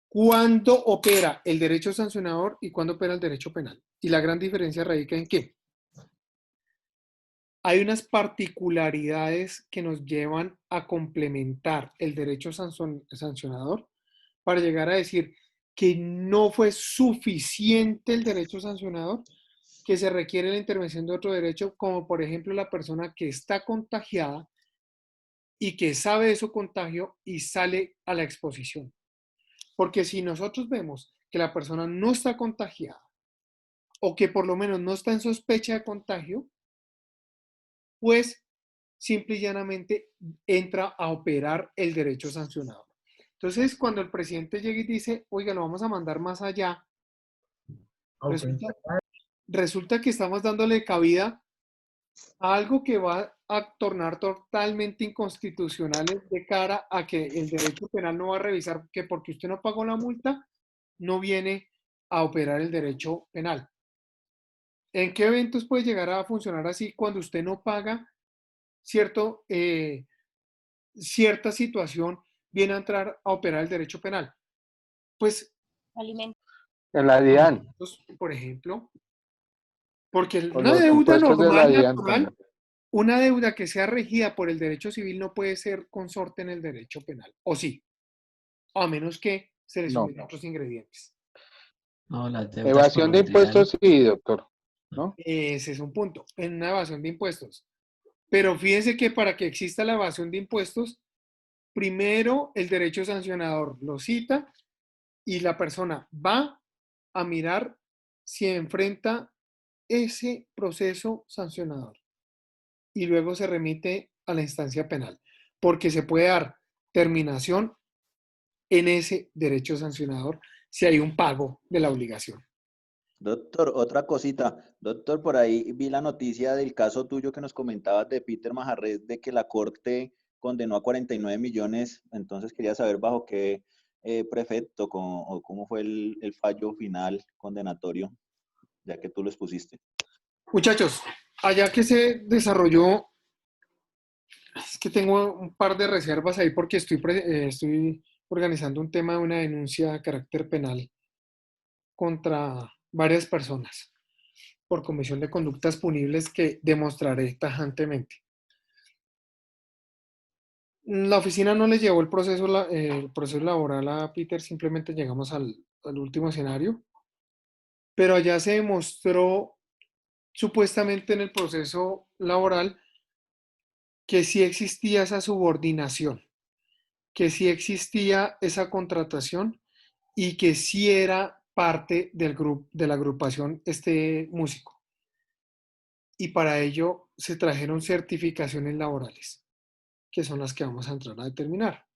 [SPEAKER 1] cuando opera el derecho sancionador y cuando opera el derecho penal. Y la gran diferencia radica en qué. Hay unas particularidades que nos llevan a complementar el derecho sancionador para llegar a decir que no fue suficiente el derecho sancionador, que se requiere la intervención de otro derecho, como por ejemplo la persona que está contagiada y que sabe de su contagio y sale a la exposición. Porque si nosotros vemos que la persona no está contagiada o que por lo menos no está en sospecha de contagio, pues simple y llanamente entra a operar el derecho sancionador. Entonces, cuando el presidente llega y dice, oiga, lo vamos a mandar más allá, resulta que estamos dándole cabida a algo que va a tornar totalmente inconstitucional de cara a que el derecho penal no va a revisar que porque usted no pagó la multa, no viene a operar el derecho penal. ¿En qué eventos puede llegar a funcionar así cuando usted no paga cierta situación, viene a entrar a operar el derecho penal? Pues
[SPEAKER 14] en la DIAN.
[SPEAKER 1] por ejemplo, porque
[SPEAKER 14] Con
[SPEAKER 1] una
[SPEAKER 14] los
[SPEAKER 1] deuda
[SPEAKER 14] impuestos de la
[SPEAKER 1] normal,
[SPEAKER 14] DIAN
[SPEAKER 1] natural,
[SPEAKER 14] también.
[SPEAKER 1] una deuda que sea regida por el derecho civil no puede ser consorte en el derecho penal, ¿o sí? A menos que se le
[SPEAKER 14] No.
[SPEAKER 1] sumen otros ingredientes.
[SPEAKER 7] No, las deudas
[SPEAKER 14] Evasión
[SPEAKER 7] por
[SPEAKER 14] de
[SPEAKER 7] los
[SPEAKER 14] impuestos,
[SPEAKER 7] diarios.
[SPEAKER 14] sí, doctor. ¿No?
[SPEAKER 1] Ese es un punto, en una evasión de impuestos. Pero fíjense que para que exista la evasión de impuestos, primero el derecho sancionador lo cita y la persona va a mirar si enfrenta ese proceso sancionador y luego se remite a la instancia penal, porque se puede dar terminación en ese derecho sancionador si hay un pago de la obligación.
[SPEAKER 3] Doctor, otra cosita. Doctor, por ahí vi la noticia del caso tuyo que nos comentabas de Peter Majarrés, de que la Corte condenó a 49 millones. Entonces quería saber bajo qué prefecto o cómo fue el fallo final condenatorio, ya que tú lo expusiste.
[SPEAKER 1] Muchachos, allá que se desarrolló, es que tengo un par de reservas ahí porque estoy organizando un tema de una denuncia de carácter penal contra varias personas por comisión de conductas punibles que demostraré tajantemente. La oficina no le llevó el proceso laboral a Peter, simplemente llegamos al último escenario, pero allá se demostró supuestamente en el proceso laboral que sí existía esa subordinación, que sí existía esa contratación y que sí era parte del grupo, de la agrupación este músico. Y para ello se trajeron certificaciones laborales, que son las que vamos a entrar a determinar.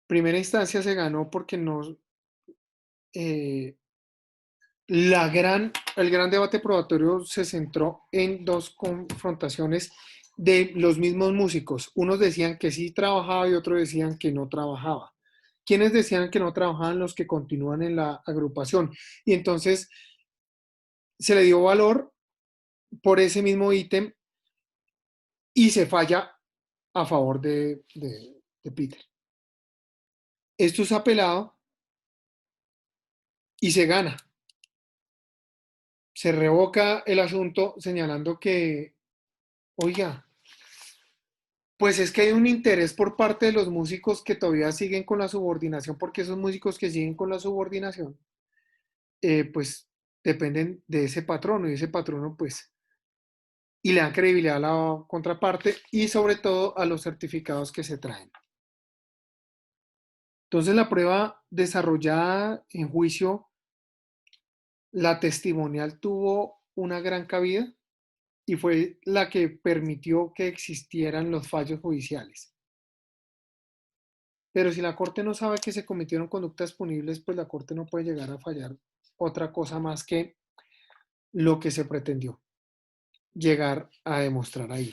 [SPEAKER 1] Primera instancia se ganó porque no, el gran debate probatorio se centró en dos confrontaciones de los mismos músicos. Unos decían que sí trabajaba y otros decían que no trabajaba. ¿Quiénes decían que no trabajaban? Los que continúan en la agrupación. Y entonces se le dio valor por ese mismo ítem y se falla a favor de Peter. Esto es apelado y se gana. Se revoca el asunto señalando que, oiga, pues es que hay un interés por parte de los músicos que todavía siguen con la subordinación, porque esos músicos que siguen con la subordinación, pues dependen de ese patrono, y ese patrono, pues, y le dan credibilidad a la contraparte y sobre todo a los certificados que se traen. Entonces la prueba desarrollada en juicio, la testimonial tuvo una gran cabida y fue la que permitió que existieran los fallos judiciales. Pero si la Corte no sabe que se cometieron conductas punibles, pues la Corte no puede llegar a fallar otra cosa más que lo que se pretendió llegar a demostrar ahí.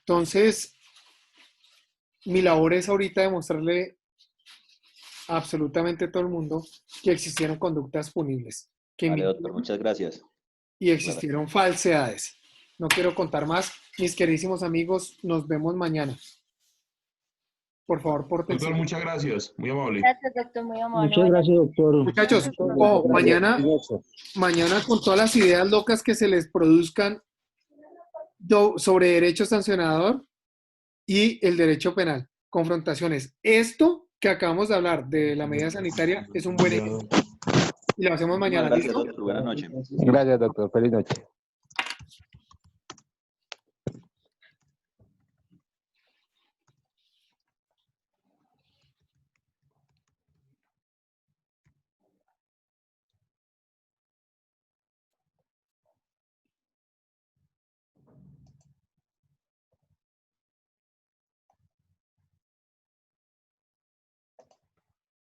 [SPEAKER 1] Entonces, mi labor es ahorita demostrarle a absolutamente todo el mundo que existieron conductas punibles.
[SPEAKER 16] Vale, doctor, muchas gracias.
[SPEAKER 1] Y existieron falsedades. No quiero contar más. Mis queridísimos amigos, nos vemos mañana. Por favor, pórtense.
[SPEAKER 8] Doctor, muchas gracias. Muy amable.
[SPEAKER 2] Gracias, doctor, muy amable.
[SPEAKER 5] Muchas gracias, doctor.
[SPEAKER 1] Muchachos, mañana con todas las ideas locas que se les produzcan sobre derecho sancionador y el derecho penal, confrontaciones. Esto que acabamos de hablar de la medida sanitaria es un buen ejemplo. Y lo hacemos mañana.
[SPEAKER 16] Gracias, doctor. Buenas noches.
[SPEAKER 14] Gracias, doctor. Feliz noche.